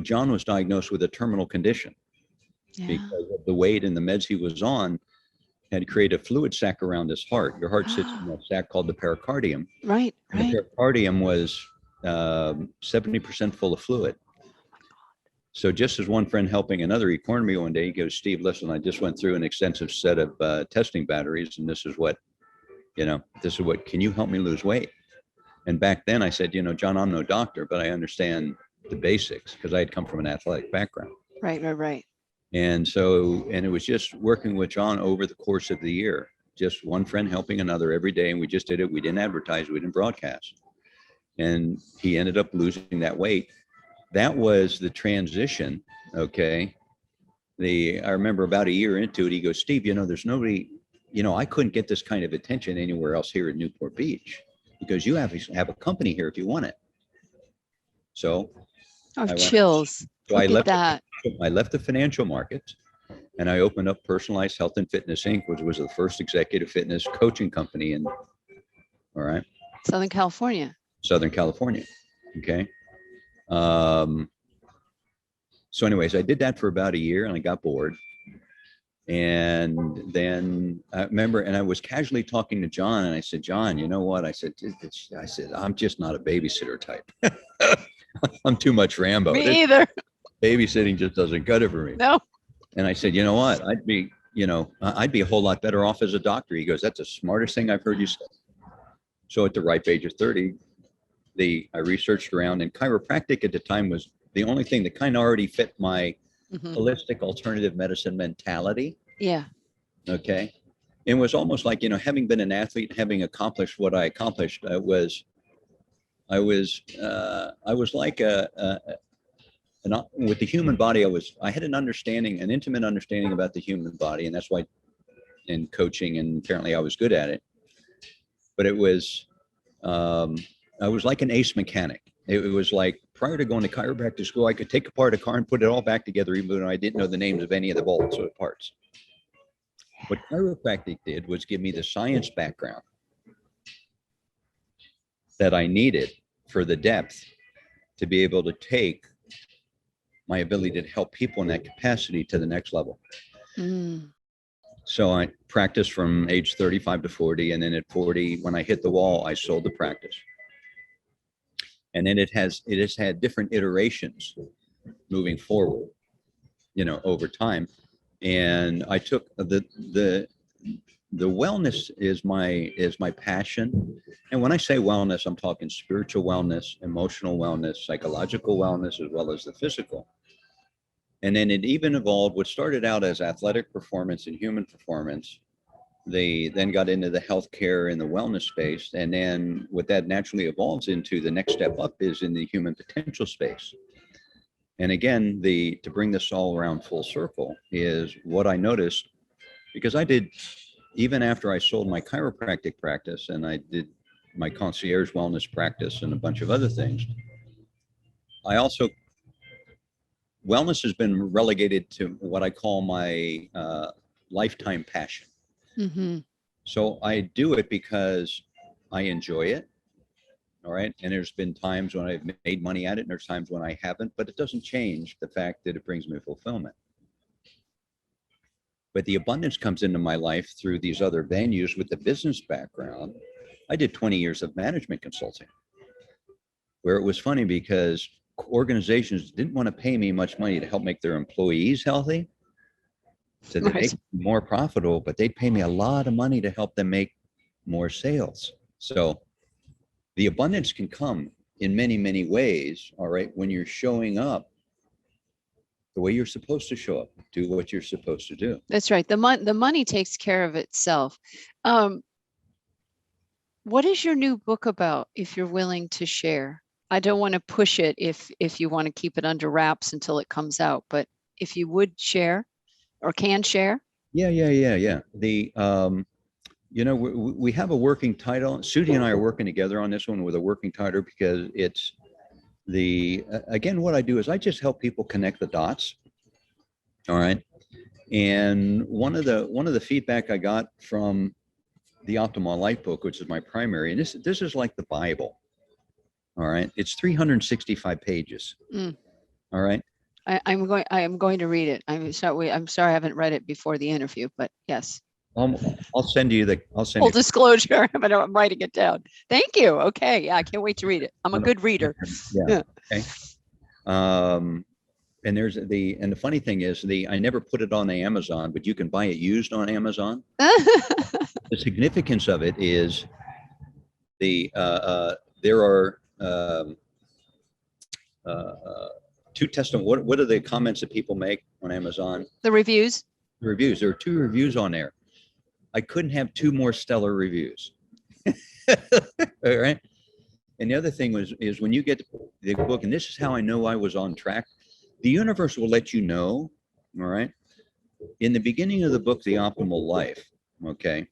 John was diagnosed with a terminal condition because of the weight and the meds he was on had created a fluid sac around his heart. Your heart sits in a sac called the pericardium.
Right.
And the pericardium was 70% full of fluid. So just as one friend helping another, he cornered me one day. He goes, "Steve, listen, I just went through an extensive set of testing batteries, and this is what, can you help me lose weight?" And back then I said, "John, I'm no doctor, but I understand the basics," because I had come from an athletic background.
Right.
And it was just working with John over the course of the year, just one friend helping another every day. And we just did it. We didn't advertise, we didn't broadcast. And he ended up losing that weight. That was the transition. Okay. I remember about a year into it, he goes, "Steve, there's nobody, I couldn't get this kind of attention anywhere else here in Newport Beach, because you have a company here if you want it." So
chills.
So
I
left the financial markets, and I opened up Personalized Health and Fitness Inc., which was the first executive fitness coaching company in
Southern California.
Okay. So anyways, I did that for about a year and I got bored. And then I remember, and I was casually talking to John, and I said, "John, you know what?" I said, "I'm just not a babysitter type." I'm too much Rambo.
Me either.
Babysitting just doesn't cut it for me.
No.
And I said, "You know what? I'd be a whole lot better off as a doctor." He goes, "That's the smartest thing I've heard you say." So at the ripe age of 30, I researched around, and chiropractic at the time was the only thing that kind of already fit my holistic alternative medicine mentality.
Yeah.
Okay. It was almost like, having been an athlete, having accomplished what I accomplished, I was like with the human body. I had an intimate understanding about the human body. And that's why in coaching, and apparently I was good at it, but I was like an ace mechanic. It was like, prior to going to chiropractic school, I could take apart a car and put it all back together, even though I didn't know the names of any of the bolts or parts. What chiropractic did was give me the science background that I needed for the depth to be able to take my ability to help people in that capacity to the next level. So I practiced from age 35 to 40. And then at 40, when I hit the wall, I sold the practice. And then it has had different iterations moving forward, over time. And I took the wellness is my passion. And when I say wellness, I'm talking spiritual wellness, emotional wellness, psychological wellness, as well as the physical. And then it even evolved. What started out as athletic performance and human performance, they then got into the healthcare and the wellness space. And then what that naturally evolves into, the next step up, is in the human potential space. And again, to bring this all around full circle, is what I noticed, because I did, even after I sold my chiropractic practice and I did my concierge wellness practice and a bunch of other things, wellness has been relegated to what I call my lifetime passion. So I do it because I enjoy it. All right. And there's been times when I've made money at it, and there's times when I haven't, but it doesn't change the fact that it brings me fulfillment. But the abundance comes into my life through these other venues with the business background. I did 20 years of management consulting, where it was funny because organizations didn't want to pay me much money to help make their employees healthy, so that they could be more profitable, but they'd pay me a lot of money to help them make more sales. So the abundance can come in many, many ways, all right, when you're showing up the way you're supposed to show up, do what you're supposed to do.
That's right. The money takes care of itself. What is your new book about, if you're willing to share? I don't want to push it if you want to keep it under wraps until it comes out, but if you would share or can share.
Yeah. The, you know, we have a working title. Sudi and I are working together on this one with a working title because it's again, what I do is I just help people connect the dots. All right. And one of the feedback I got from the Optimal Life book, which is my primary, and this is like the Bible. All right. It's 365 pages. All right.
I am going to read it. I'm sorry I haven't read it before the interview, but yes.
I'll send you
Full disclosure, but I'm writing it down. Thank you. Okay. Yeah, I can't wait to read it. I'm a good reader.
Yeah. Okay. And the funny thing is I never put it on the Amazon, but you can buy it used on Amazon. The significance of it is there are two testimonies. What are the comments that people make on Amazon?
The reviews.
The reviews. There are 2 reviews on there. I couldn't have 2 more stellar reviews. All right. And the other thing is when you get the book, and this is how I know I was on track. The universe will let you know. All right. In the beginning of the book, The Optimal Life. Okay.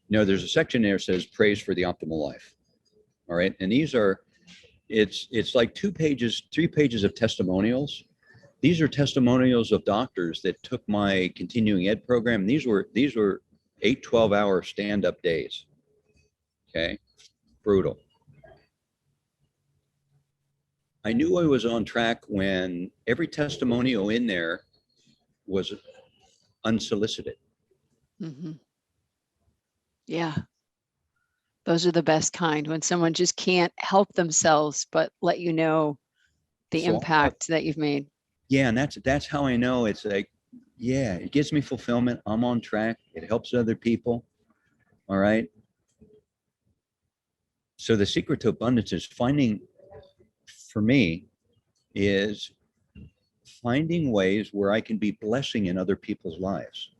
There's a section there that says praise for the optimal life. All right. And these are, it's like 3 pages of testimonials. These are testimonials of doctors that took my continuing ed program. These were 8 12-hour stand-up days. Okay. Brutal. I knew I was on track when every testimonial in there was unsolicited.
Mm-hmm. Yeah. Those are the best kind, when someone just can't help themselves, but let you know the impact that you've made.
Yeah. And that's how I know. It's like, yeah, it gives me fulfillment. I'm on track. It helps other people. All right. So the secret to abundance is for me, is finding ways where I can be blessing in other people's lives.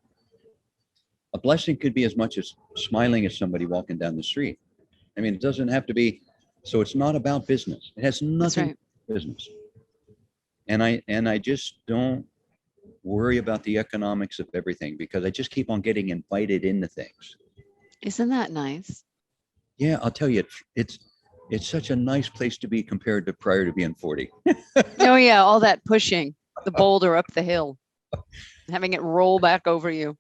A blessing could be as much as smiling at somebody walking down the street. I mean, it doesn't have to be, so it's not about business. It has nothing to do with business. And I just don't worry about the economics of everything because I just keep on getting invited into things.
Isn't that nice?
Yeah, I'll tell you, it's such a nice place to be compared to prior to being 40.
Oh yeah, all that pushing the boulder up the hill, having it roll back over you.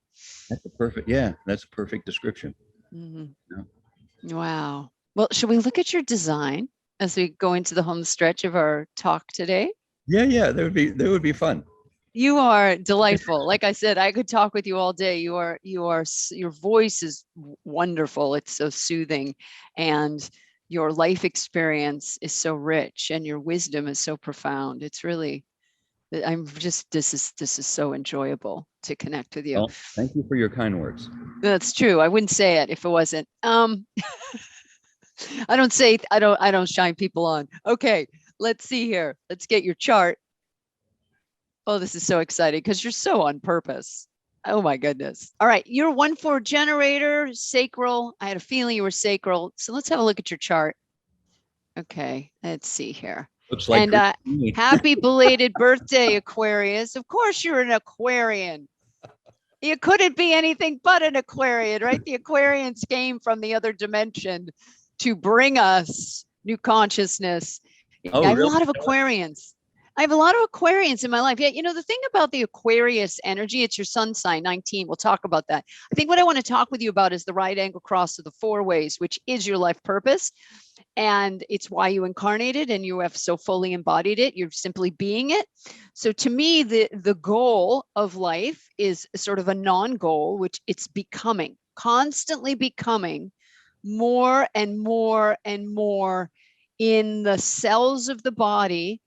That's a perfect description.
Mm-hmm.
Yeah.
Wow. Well, should we look at your design as we go into the home stretch of our talk today?
Yeah, that would be fun.
You are delightful. Like I said, I could talk with you all day. Your voice is wonderful. It's so soothing, and your life experience is so rich, and your wisdom is so profound. It's really, this is so enjoyable to connect with you.
Well, thank you for your kind words.
That's true. I wouldn't say it if it wasn't. I don't shine people on. Okay, let's see here. Let's get your chart. Oh, this is so exciting because you're so on purpose. Oh my goodness. All right. You're 1/4 generator, sacral. I had a feeling you were sacral. So let's have a look at your chart. Okay. Let's see here.
Looks like
and happy belated birthday, Aquarius. Of course you're an Aquarian. You couldn't be anything but an Aquarian, right? The Aquarians came from the other dimension to bring us new consciousness.
Oh,
I have
really?
a lot of Aquarians. I have a lot of Aquarians in my life. Yeah, you know, the thing about the Aquarius energy, it's your sun sign, 19. We'll talk about that. I think what I want to talk with you about is the right angle cross of the 4 ways, which is your life purpose. And it's why you incarnated and you have so fully embodied it. You're simply being it. So to me, the goal of life is sort of a non-goal, which it's becoming, constantly becoming more and more and more in the cells of the body,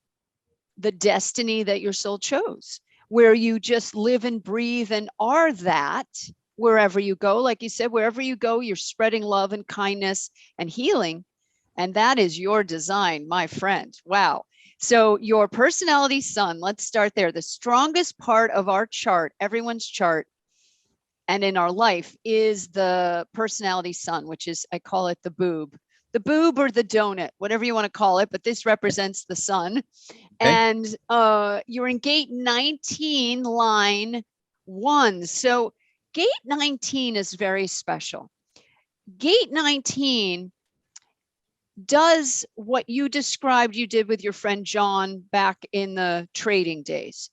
the destiny that your soul chose, where you just live and breathe and are that wherever you go. Like you said, wherever you go, you're spreading love and kindness and healing. And that is your design, my friend. Wow. So your personality sun, let's start there. The strongest part of our chart, everyone's chart, and in our life is the personality sun, which is, I call it the boob or the donut, whatever you want to call it, but this represents the sun.
Okay.
And you're in gate 19, line 1. So gate 19 is very special. Gate 19 does what you described you did with your friend John back in the trading days.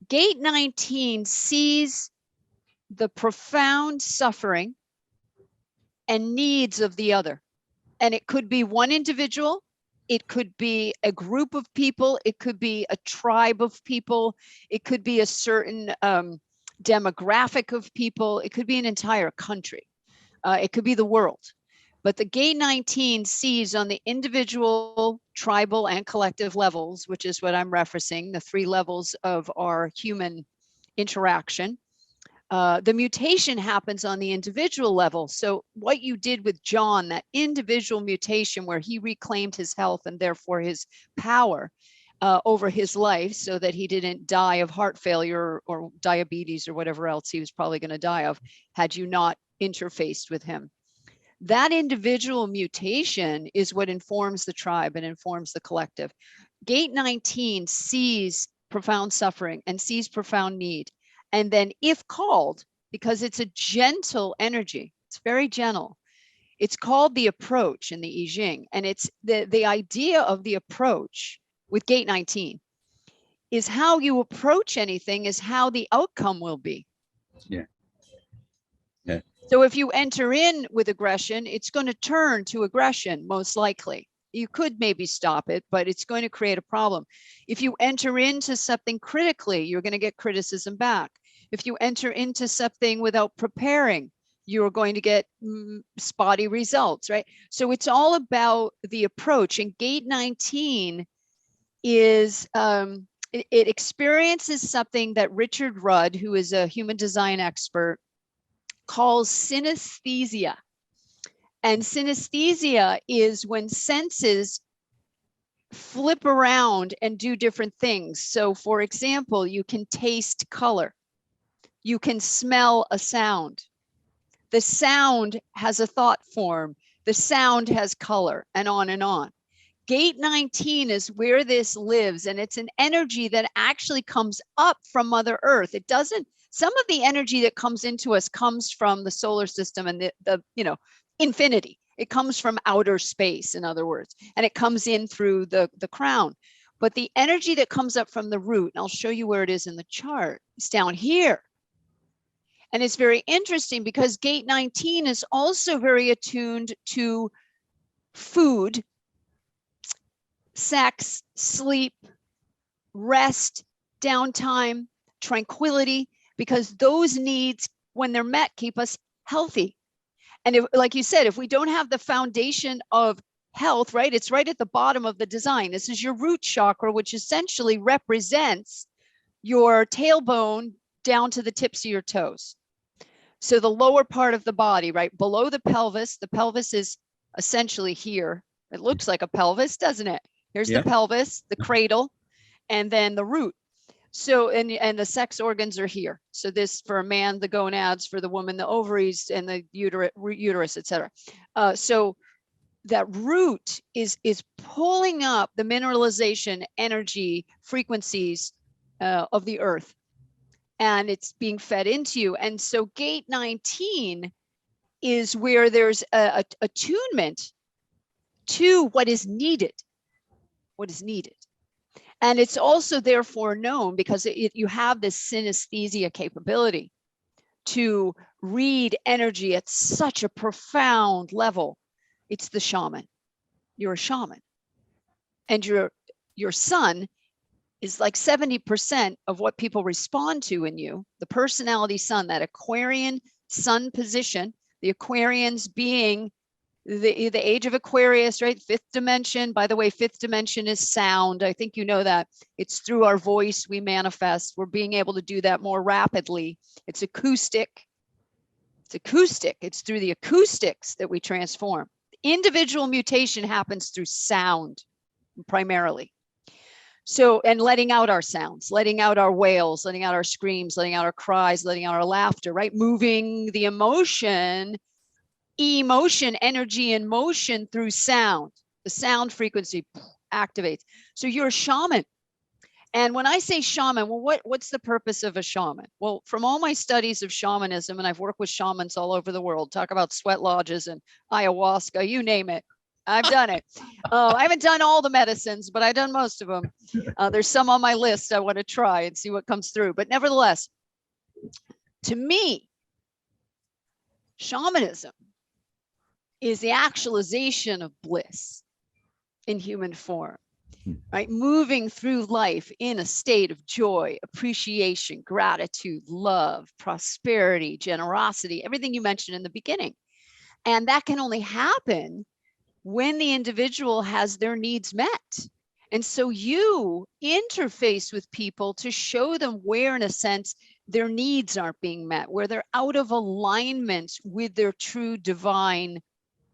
Gate 19 sees the profound suffering and needs of the other. And it could be one individual, it could be a group of people, it could be a tribe of people, it could be a certain demographic of people, it could be an entire country, it could be the world. But the gate 19 sees on the individual, tribal, and collective levels, which is what I'm referencing, the 3 levels of our human interaction. The mutation happens on the individual level. So what you did with John, that individual mutation where he reclaimed his health and therefore his power over his life so that he didn't die of heart failure or diabetes or whatever else he was probably going to die of had you not interfaced with him. That individual mutation is what informs the tribe and informs the collective. Gate 19 sees profound suffering and sees profound need. And then if called, because it's a gentle energy, it's very gentle. It's called the approach in the I Ching. And it's the idea of the approach with gate 19 is how you approach anything is how the outcome will be.
Yeah. Yeah.
So if you enter in with aggression, it's going to turn to aggression, most likely. You could maybe stop it, but it's going to create a problem. If you enter into something critically, you're going to get criticism back. If you enter into something without preparing, you're going to get spotty results, right? So it's all about the approach. And gate 19 is, it experiences something that Richard Rudd, who is a human design expert, calls synesthesia. And synesthesia is when senses flip around and do different things. So for example, you can taste color. You can smell a sound. The sound has a thought form. The sound has color, and on and on. Gate 19 is where this lives, and it's an energy that actually comes up from Mother Earth. It doesn't, some of the energy that comes into us comes from the solar system and the infinity. It comes from outer space, in other words, and it comes in through the crown. But the energy that comes up from the root, and I'll show you where it is in the chart, it's down here. And it's very interesting because gate 19 is also very attuned to food, sex, sleep, rest, downtime, tranquility, because those needs, when they're met, keep us healthy. And if, like you said, if we don't have the foundation of health, right, it's right at the bottom of the design. This is your root chakra, which essentially represents your tailbone down to the tips of your toes. So the lower part of the body, right below the pelvis is essentially here. It looks like a pelvis, doesn't it? Here's the pelvis, the cradle, and then the root. So, and the sex organs are here. So this, for a man, the gonads; for the woman, the ovaries and the uterus, etc. So that root is pulling up the mineralization, energy, frequencies of the earth, and it's being fed into you. And so gate 19 is where there's a attunement to what is needed. And it's also therefore known because you have this synesthesia capability to read energy at such a profound level. It's the shaman. You're a shaman. And your sun is like 70% of what people respond to in you. The personality sun, that Aquarian sun position, the Aquarians being the age of Aquarius, right? 5th dimension. By the way, 5th dimension is sound. I think you know that. It's through our voice we manifest. We're being able to do that more rapidly. It's acoustic. It's acoustic. It's through the acoustics that we transform. Individual mutation happens through sound primarily. So, and letting out our sounds, letting out our wails, letting out our screams, letting out our cries, letting out our laughter, right? Moving the emotion, energy and motion through sound. The sound frequency activates. So you're a shaman. And when I say shaman, well, what's the purpose of a shaman? Well, from all my studies of shamanism, and I've worked with shamans all over the world, talk about sweat lodges and ayahuasca, you name it. I've done it. I haven't done all the medicines, but I've done most of them. There's some on my list I want to try and see what comes through. But nevertheless, to me, shamanism is the actualization of bliss in human form, right? Moving through life in a state of joy, appreciation, gratitude, love, prosperity, generosity, everything you mentioned in the beginning. And that can only happen when the individual has their needs met. And so you interface with people to show them where, in a sense, their needs aren't being met, where they're out of alignment with their true divine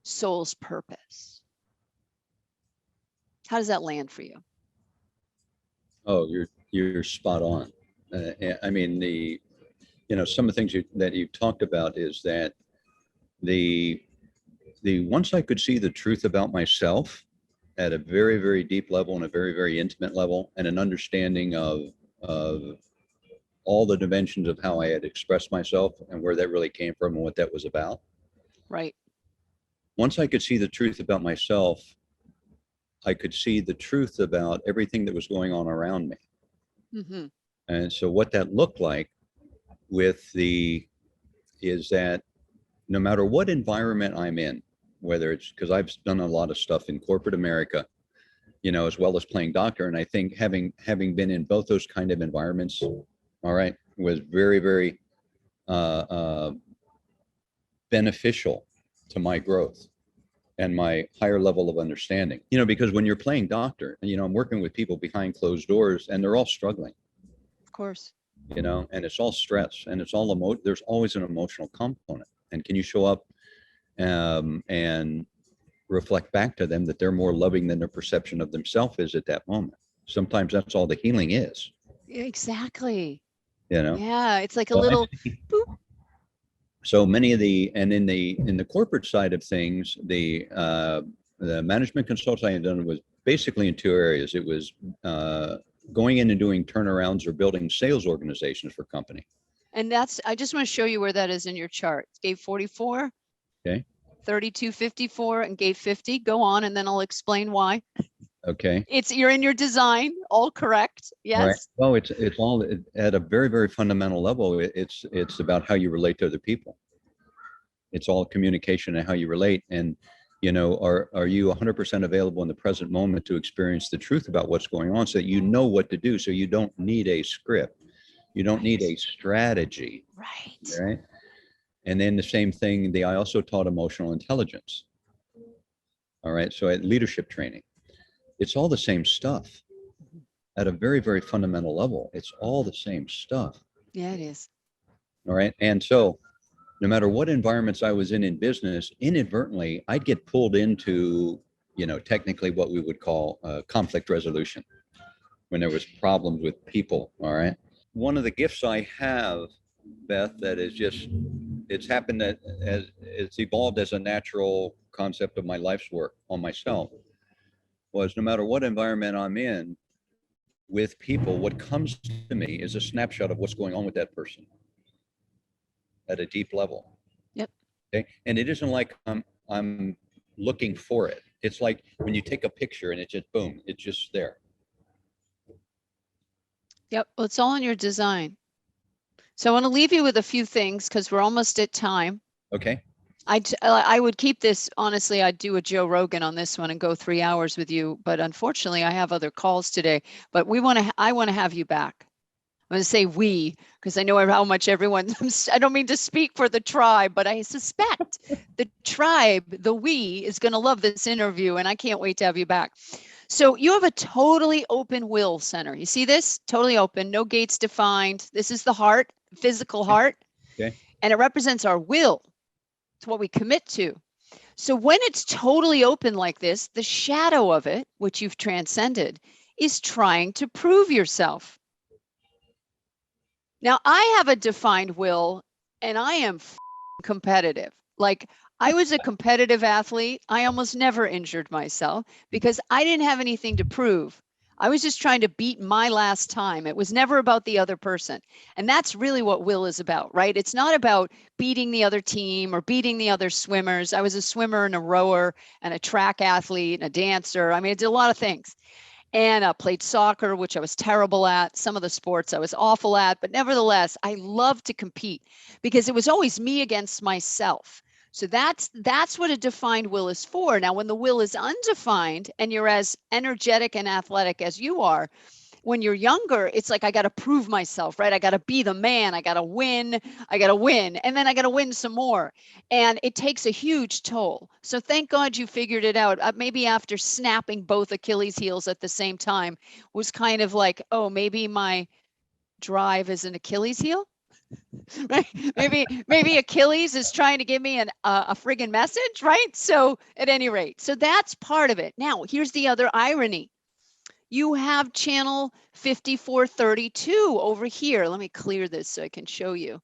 soul's purpose. How does that land for you?
Oh, you're spot on. I mean, some of the things that you've talked about is that the once I could see the truth about myself at a very, very deep level and a very, very intimate level, and an understanding of all the dimensions of how I had expressed myself and where that really came from and what that was about.
Right.
Once I could see the truth about myself, I could see the truth about everything that was going on around me.
Mm-hmm.
And so what that looked like is that no matter what environment I'm in, whether it's, because I've done a lot of stuff in corporate America, as well as playing doctor. And I think having been in both those kind of environments, all right, was very, very beneficial to my growth and my higher level of understanding, because when you're playing doctor, I'm working with people behind closed doors and they're all struggling.
Of course.
And it's all stress and it's all there's always an emotional component. And can you show up and reflect back to them that they're more loving than their perception of themselves is at that moment? Sometimes that's all the healing is.
Exactly.
Yeah,
it's like a little boop.
So many of in the corporate side of things, the management consulting I had done was basically in two areas. It was going in and doing turnarounds or building sales organizations for company.
And I just want to show you where that is in your chart. Gate 44.
Okay.
3254 and gate 50. Go on, and then I'll explain why.
Okay.
You're in your design, all correct. Yes.
All right. Well, it's all at a very, very fundamental level. It's about how you relate to other people. It's all communication and how you relate. And are you 100% available in the present moment to experience the truth about what's going on, so that you know what to do, so you don't need a script, you don't need a strategy.
Right.
Right. And then the same thing. I also taught emotional intelligence. All right. So at leadership training, it's all the same stuff at a very, very fundamental level. It's all the same stuff.
Yeah, it is.
All right. And so no matter what environments I was in business, inadvertently, I'd get pulled into, technically what we would call conflict resolution when there was problems with people. All right. One of the gifts I have, Beth, that is just, it's happened that as it's evolved as a natural concept of my life's work on myself, was no matter what environment I'm in with people, what comes to me is a snapshot of what's going on with that person at a deep level.
Yep.
Okay. And it isn't like I'm looking for it. It's like when you take a picture and it just, boom, it's just there.
Yep. Well, it's all in your design. So I want to leave you with a few things because we're almost at time.
Okay.
I would keep this, honestly, I'd do a Joe Rogan on this one and go 3 hours with you. But unfortunately, I have other calls today. But I want to have you back. I'm going to say we, because I know how much everyone, I don't mean to speak for the tribe, but I suspect the tribe, the we, is going to love this interview. And I can't wait to have you back. So you have a totally open will center. You see this? Totally open, no gates defined. This is the heart, physical heart.
Okay.
and it represents our will. It's what we commit to. So when it's totally open like this, the shadow of it, which you've transcended, is trying to prove yourself. Now, I have a defined will, and I am competitive. Like, I was a competitive athlete. I almost never injured myself because I didn't have anything to prove. I was just trying to beat my last time. It was never about the other person. And that's really what will is about, right? It's not about beating the other team or beating the other swimmers. I was a swimmer and a rower and a track athlete and a dancer. I mean, I did a lot of things. And played soccer, which I was terrible at. Some of the sports I was awful at, but nevertheless, I loved to compete because it was always me against myself. So that's what a defined will is for. Now, when the will is undefined and you're as energetic and athletic as you are, when you're younger, it's like, I got to prove myself, right? I got to be the man. I got to win. And then I got to win some more. And it takes a huge toll. So thank God you figured it out. Maybe after snapping both Achilles heels at the same time was kind of like, oh, maybe my drive is an Achilles heel. Right? Maybe Achilles is trying to give me a friggin' message, right? So at any rate, so that's part of it. Now, here's the other irony. You have channel 5432 over here. Let me clear this so I can show you.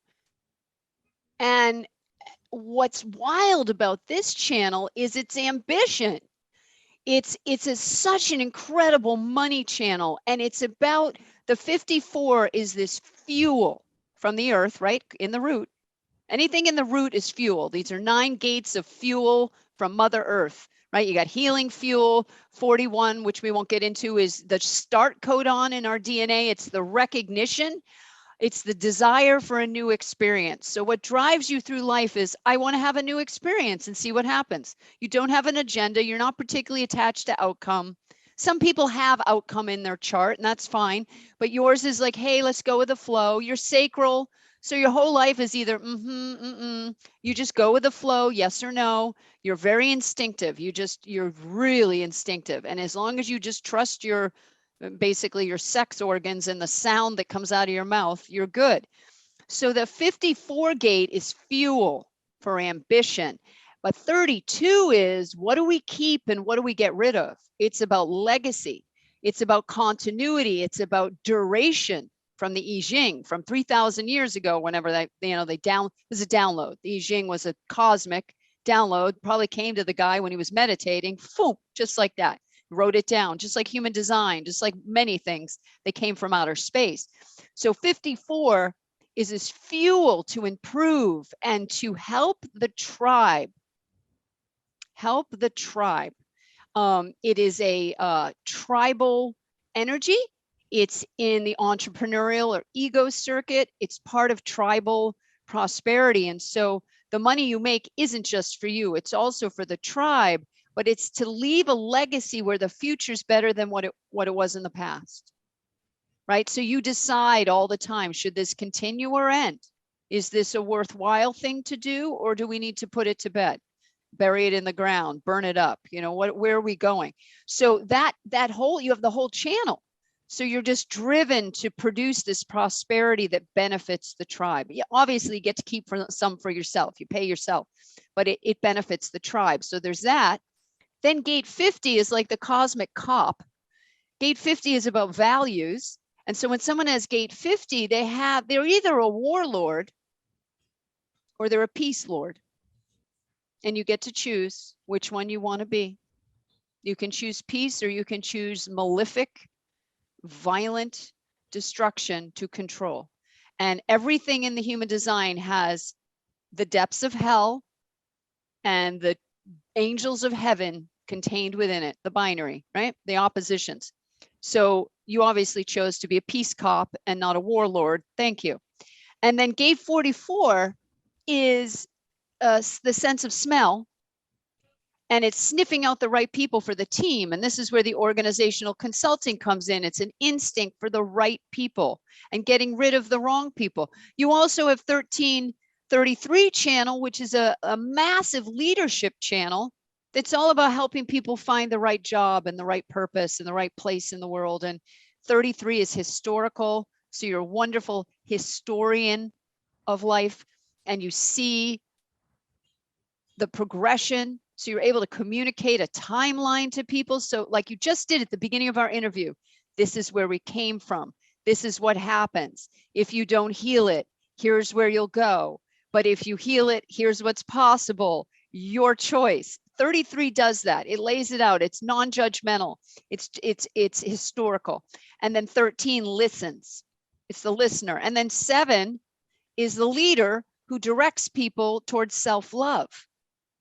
And what's wild about this channel is its ambition. It's such an incredible money channel. And it's about, the 54 is this fuel from the earth, right? In the root. Anything in the root is fuel. These are 9 gates of fuel from Mother Earth, right? You got healing fuel. 41, which we won't get into, is the start codon in our DNA. It's the recognition. It's the desire for a new experience. So what drives you through life is, I want to have a new experience and see what happens. You don't have an agenda. You're not particularly attached to outcome. Some people have outcome in their chart, and that's fine. But yours is like, hey, let's go with the flow. Your sacral. So your whole life is either you just go with the flow, yes or no. You're very instinctive. You're really instinctive. And as long as you just trust basically your sex organs and the sound that comes out of your mouth, you're good. So the 54 gate is fuel for ambition. But 32 is, what do we keep and what do we get rid of? It's about legacy. It's about continuity. It's about duration. From the I Ching from 3,000 years ago, whenever it was a download. The I Ching was a cosmic download, probably came to the guy when he was meditating, boom, just like that. Wrote it down, just like human design, just like many things that came from outer space. So 54 is this fuel to improve and to help the tribe. Help the tribe. It is a tribal energy. It's in the entrepreneurial or ego circuit. It's part of tribal prosperity. And so the money you make isn't just for you. It's also for the tribe, but it's to leave a legacy where the future's better than what it was in the past. Right? So you decide all the time, should this continue or end? Is this a worthwhile thing to do, or do we need to put it to bed? Bury it in the ground, burn it up. Where are we going? So you have the whole channel. So you're just driven to produce this prosperity that benefits the tribe. You obviously get to keep some for yourself. You pay yourself, but it benefits the tribe. So there's that. Then gate 50 is like the cosmic cop. Gate 50 is about values. And so when someone has gate 50, they're either a warlord or they're a peace lord. And you get to choose which one you want to be. You can choose peace or you can choose malefic, violent destruction to control. And everything in the human design has the depths of hell and the angels of heaven contained within it, the binary, right? The oppositions. So you obviously chose to be a peace cop and not a warlord. Thank you. And then gate 44 is the sense of smell. And it's sniffing out the right people for the team. And this is where the organizational consulting comes in. It's an instinct for the right people and getting rid of the wrong people. You also have 1333 channel, which is a massive leadership channel that's all about helping people find the right job and the right purpose and the right place in the world. And 33 is historical. So you're a wonderful historian of life. and you see the progression. So you're able to communicate a timeline to people. So like you just did at the beginning of our interview, this is where we came from. This is what happens. If you don't heal it, here's where you'll go. But if you heal it, here's what's possible. Your choice. 33 does that. It lays it out. It's non-judgmental. It's historical. And then 13 listens. It's the listener. And then 7 is the leader who directs people towards self-love.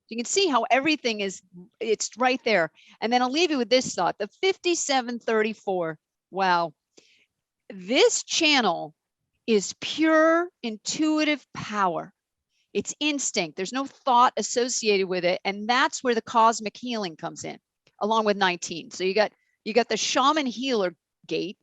You can see how everything is, it's right there. And then I'll leave you with this thought, the 5734. Wow. This channel is pure intuitive power. It's instinct. There's no thought associated with it. And that's where the cosmic healing comes in, along with 19. So you got the shaman healer gate,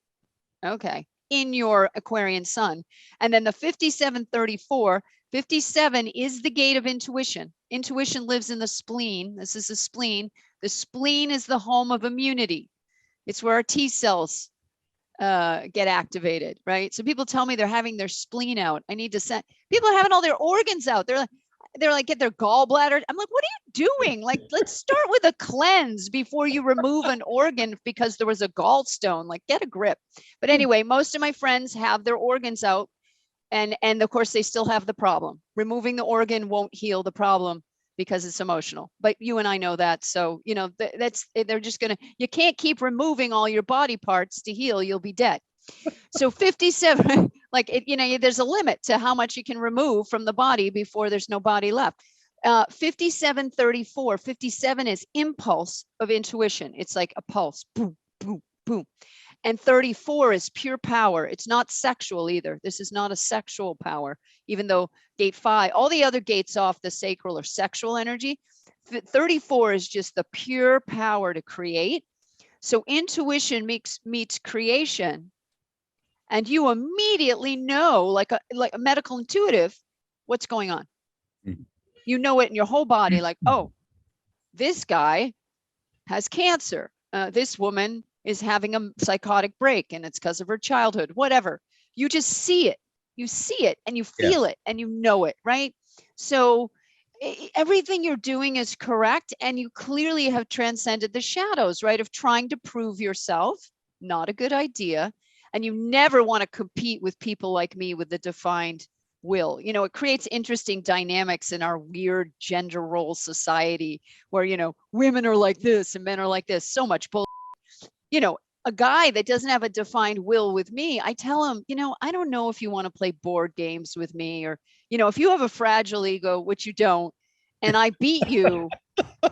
okay, in your Aquarian sun. And then the 5734, 57 is the gate of intuition. Intuition lives in the spleen. This is the spleen. The spleen is the home of immunity. It's where our T cells get activated, right? So people tell me they're having their spleen out. I need to send, people are having all their organs out. They're like, get their gallbladder. I'm like, what are you doing? Like, let's start with a cleanse before you remove an organ because there was a gallstone. Like, get a grip. But anyway, most of my friends have their organs out. And of course, they still have the problem. Removing the organ won't heal the problem because it's emotional. But you and I know that. So, you know, they're just going to, you can't keep removing all your body parts to heal. You'll be dead. So 57, like, it, you know, there's a limit to how much you can remove from the body before there's no body left. 5734, 57 is impulse of intuition. It's like a pulse, boom, boom, boom. And 34 is pure power. It's not sexual either. This is not a sexual power, even though gate 5, all the other gates off the sacral are sexual energy. 34 is just the pure power to create. So intuition meets creation. And you immediately know, like a medical intuitive, what's going on. Mm-hmm. You know it in your whole body, like, oh, this guy has cancer. This woman is having a psychotic break and it's because of her childhood, whatever. You just see it. You see it and you feel it and you know it, right? So everything you're doing is correct. And you clearly have transcended the shadows, right? Of trying to prove yourself. Not a good idea. And you never want to compete with people like me with the defined will. You know, it creates interesting dynamics in our weird gender role society where, you know, women are like this and men are like this. So much bull. You know, a guy that doesn't have a defined will with me, I tell him, you know, I don't know if you want to play board games with me, or, you know, if you have a fragile ego, which you don't, and I beat you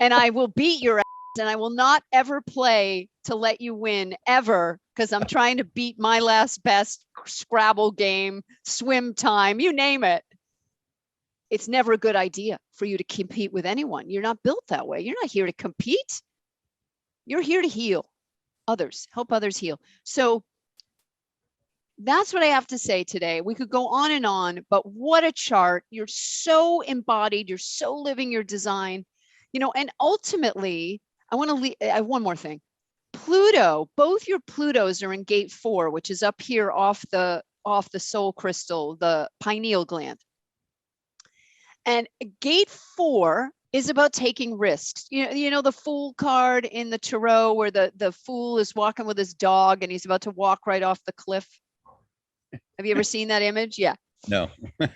and I will beat your ass and I will not ever play to let you win ever, because I'm trying to beat my last best Scrabble game, swim time, you name it. It's never a good idea for you to compete with anyone. You're not built that way. You're not here to compete. You're here to heal others, help others heal. So that's what I have to say today. We could go on, but what a chart. You're so embodied. You're so living your design, you know, and ultimately I want to I have one more thing. Pluto, both your Plutos are in gate 4, which is up here off the soul crystal, the pineal gland. And gate 4 is about taking risks. You know the Fool card in the tarot where the fool is walking with his dog and he's about to walk right off the cliff. Have you ever seen that image? Yeah.
No.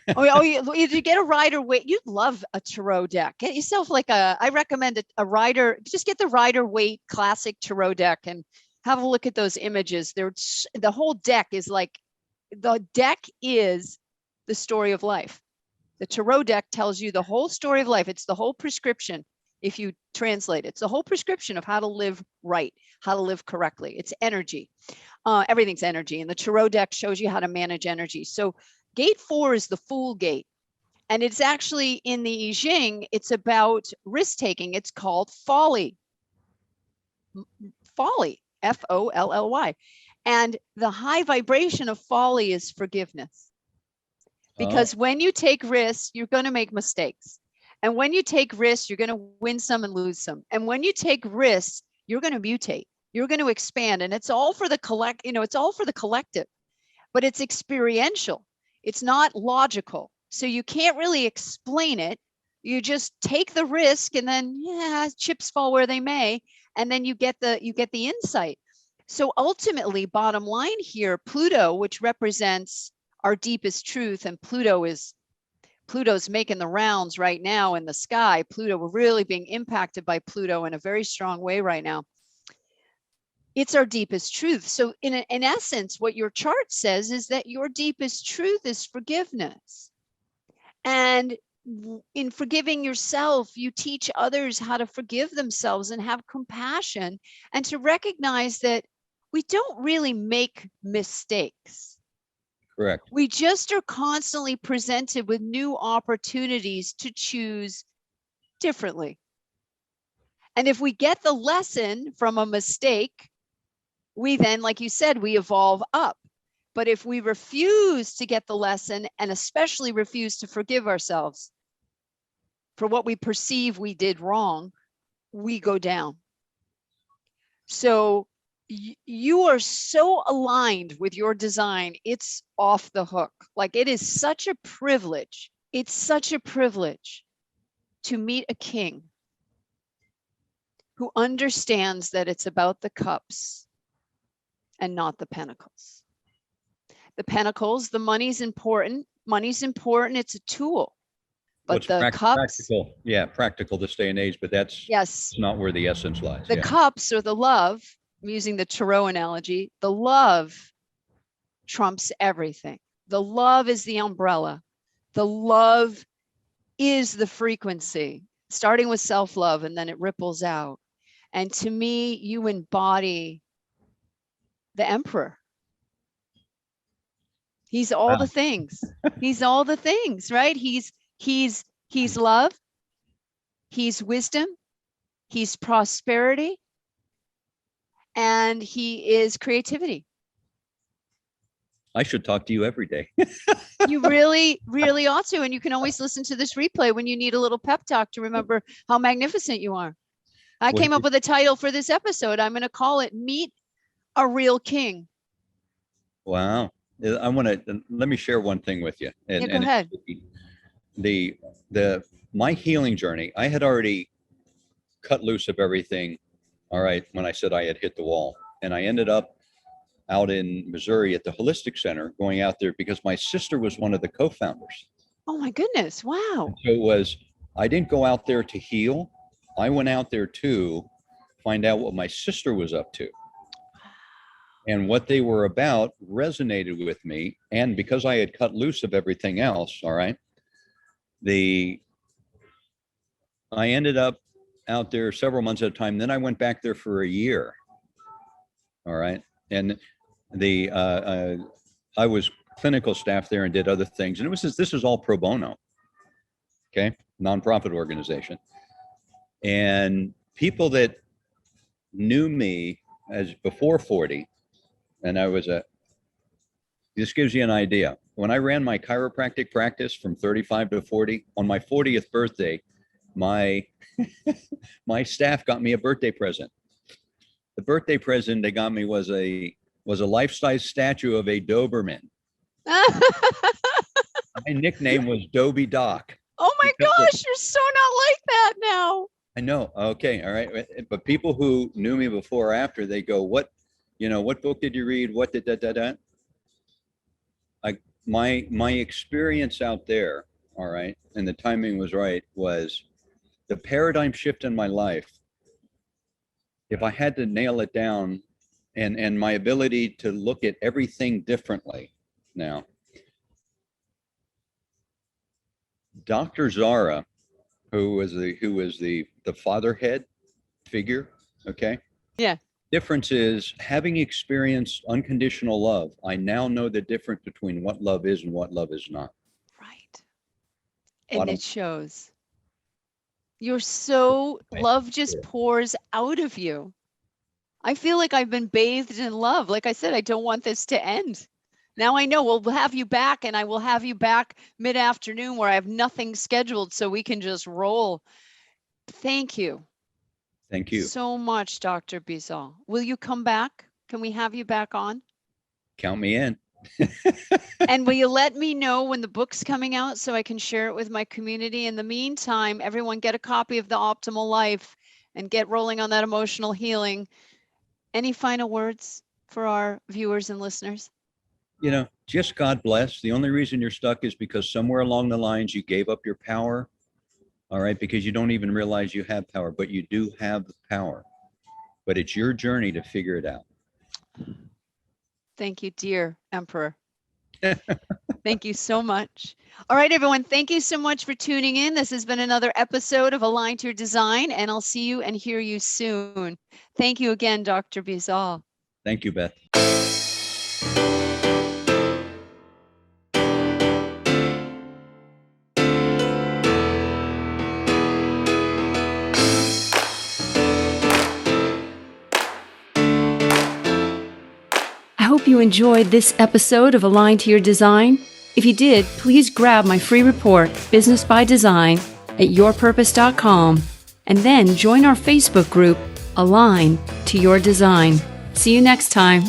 You get a Rider-Waite. You'd love a tarot deck. Get yourself like I recommend a Rider. Just get the Rider-Waite classic tarot deck and have a look at those images. The whole deck is like, the deck is the story of life. The tarot deck tells you the whole story of life. It's the whole prescription. If you translate it, it's the whole prescription of how to live right, how to live correctly. It's energy. Everything's energy. And the tarot deck shows you how to manage energy. So gate 4 is the Fool gate. And it's actually in the I Ching, it's about risk taking. It's called folly. Folly, F-O-L-L-Y. And the high vibration of folly is forgiveness. Because when you take risks, you're going to make mistakes. And when you take risks, you're going to win some and lose some. And when you take risks, you're going to mutate. You're going to expand. And it's all for the it's all for the collective, but it's experiential. It's not logical. So you can't really explain it. You just take the risk, and then chips fall where they may, and then you get the insight. So ultimately, bottom line here, Pluto, which represents our deepest truth, and Pluto's making the rounds right now in the sky. Pluto, we're really being impacted by Pluto in a very strong way right now. It's our deepest truth. So in essence, what your chart says is that your deepest truth is forgiveness. And in forgiving yourself, you teach others how to forgive themselves and have compassion, and to recognize that we don't really make mistakes.
Correct.
We just are constantly presented with new opportunities to choose differently. And if we get the lesson from a mistake, we then, like you said, we evolve up. But if we refuse to get the lesson, and especially refuse to forgive ourselves for what we perceive we did wrong, we go down. So you are so aligned with your design, it's off the hook. Like, it is such a privilege. It's such a privilege to meet a king who understands that it's about the cups and not the pentacles. The pentacles, the money's important. Money's important. It's a tool. But the cups,
practical this day and age, but that's not where the essence lies.
The cups, or the love, I'm using the tarot analogy, the love trumps everything. The love is the umbrella. The love is the frequency, starting with self-love, and then it ripples out. And to me, you embody the emperor. He's all the things. He's all the things, right? He's love. He's wisdom. He's prosperity. And he is creativity.
I should talk to you every day.
You really, really ought to. And you can always listen to this replay when you need a little pep talk to remember how magnificent you are. I came up with a title for this episode. I'm going to call it Meet a Real King.
Wow. I want to, let me share one thing with you.
Go ahead.
My healing journey, I had already cut loose of everything. All right. When I said I had hit the wall, and I ended up out in Missouri at the Holistic Center, going out there because my sister was one of the co-founders.
Oh my goodness. Wow.
So I didn't go out there to heal. I went out there to find out what my sister was up to. And what they were about resonated with me. And because I had cut loose of everything else, all right, I ended up out there several months at a time. Then I went back there for a year. All right. And I was clinical staff there and did other things. And this is all pro bono. Okay. Nonprofit organization. And people that knew me as before 40, and this gives you an idea. When I ran my chiropractic practice from 35 to 40, on my 40th birthday, my staff got me a birthday present. The birthday present they got me was a life-size statue of a Doberman. My nickname was Dobie Doc.
Oh my gosh, you're so not like that now.
I know. Okay. All right. But people who knew me before or after, they go, what book did you read? What did that? My experience out there, all right, and the timing was right, was the paradigm shift in my life. If I had to nail it down, and my ability to look at everything differently now. Dr. Zara, who was the fatherhead figure, okay?
Yeah.
Difference is, having experienced unconditional love, I now know the difference between what love is and what love is not.
Right. And it shows. Love just pours out of you. I feel like I've been bathed in love. Like I said, I don't want this to end. Now I know we'll have you back, and I will have you back mid-afternoon where I have nothing scheduled, so we can just roll. Thank you.
Thank you
so much, Dr. Bizal. Will you come back? Can we have you back on?
Count me in.
And will you let me know when the book's coming out so I can share it with my community? In the meantime, everyone get a copy of The Optimal Life and get rolling on that emotional healing. Any final words for our viewers and listeners?
Just God bless. The only reason you're stuck is because somewhere along the lines you gave up your power. All right, because you don't even realize you have power, but you do have the power. But it's your journey to figure it out.
Thank you, dear Emperor. Thank you so much. All right, everyone. Thank you so much for tuning in. This has been another episode of Align to Your Design, and I'll see you and hear you soon. Thank you again, Dr. Bizal.
Thank you, Beth.
I hope you enjoyed this episode of Align to Your Design. If you did, please grab my free report, Business by Design, at yourpurpose.com, and then join our Facebook group, Align to Your Design. See you next time.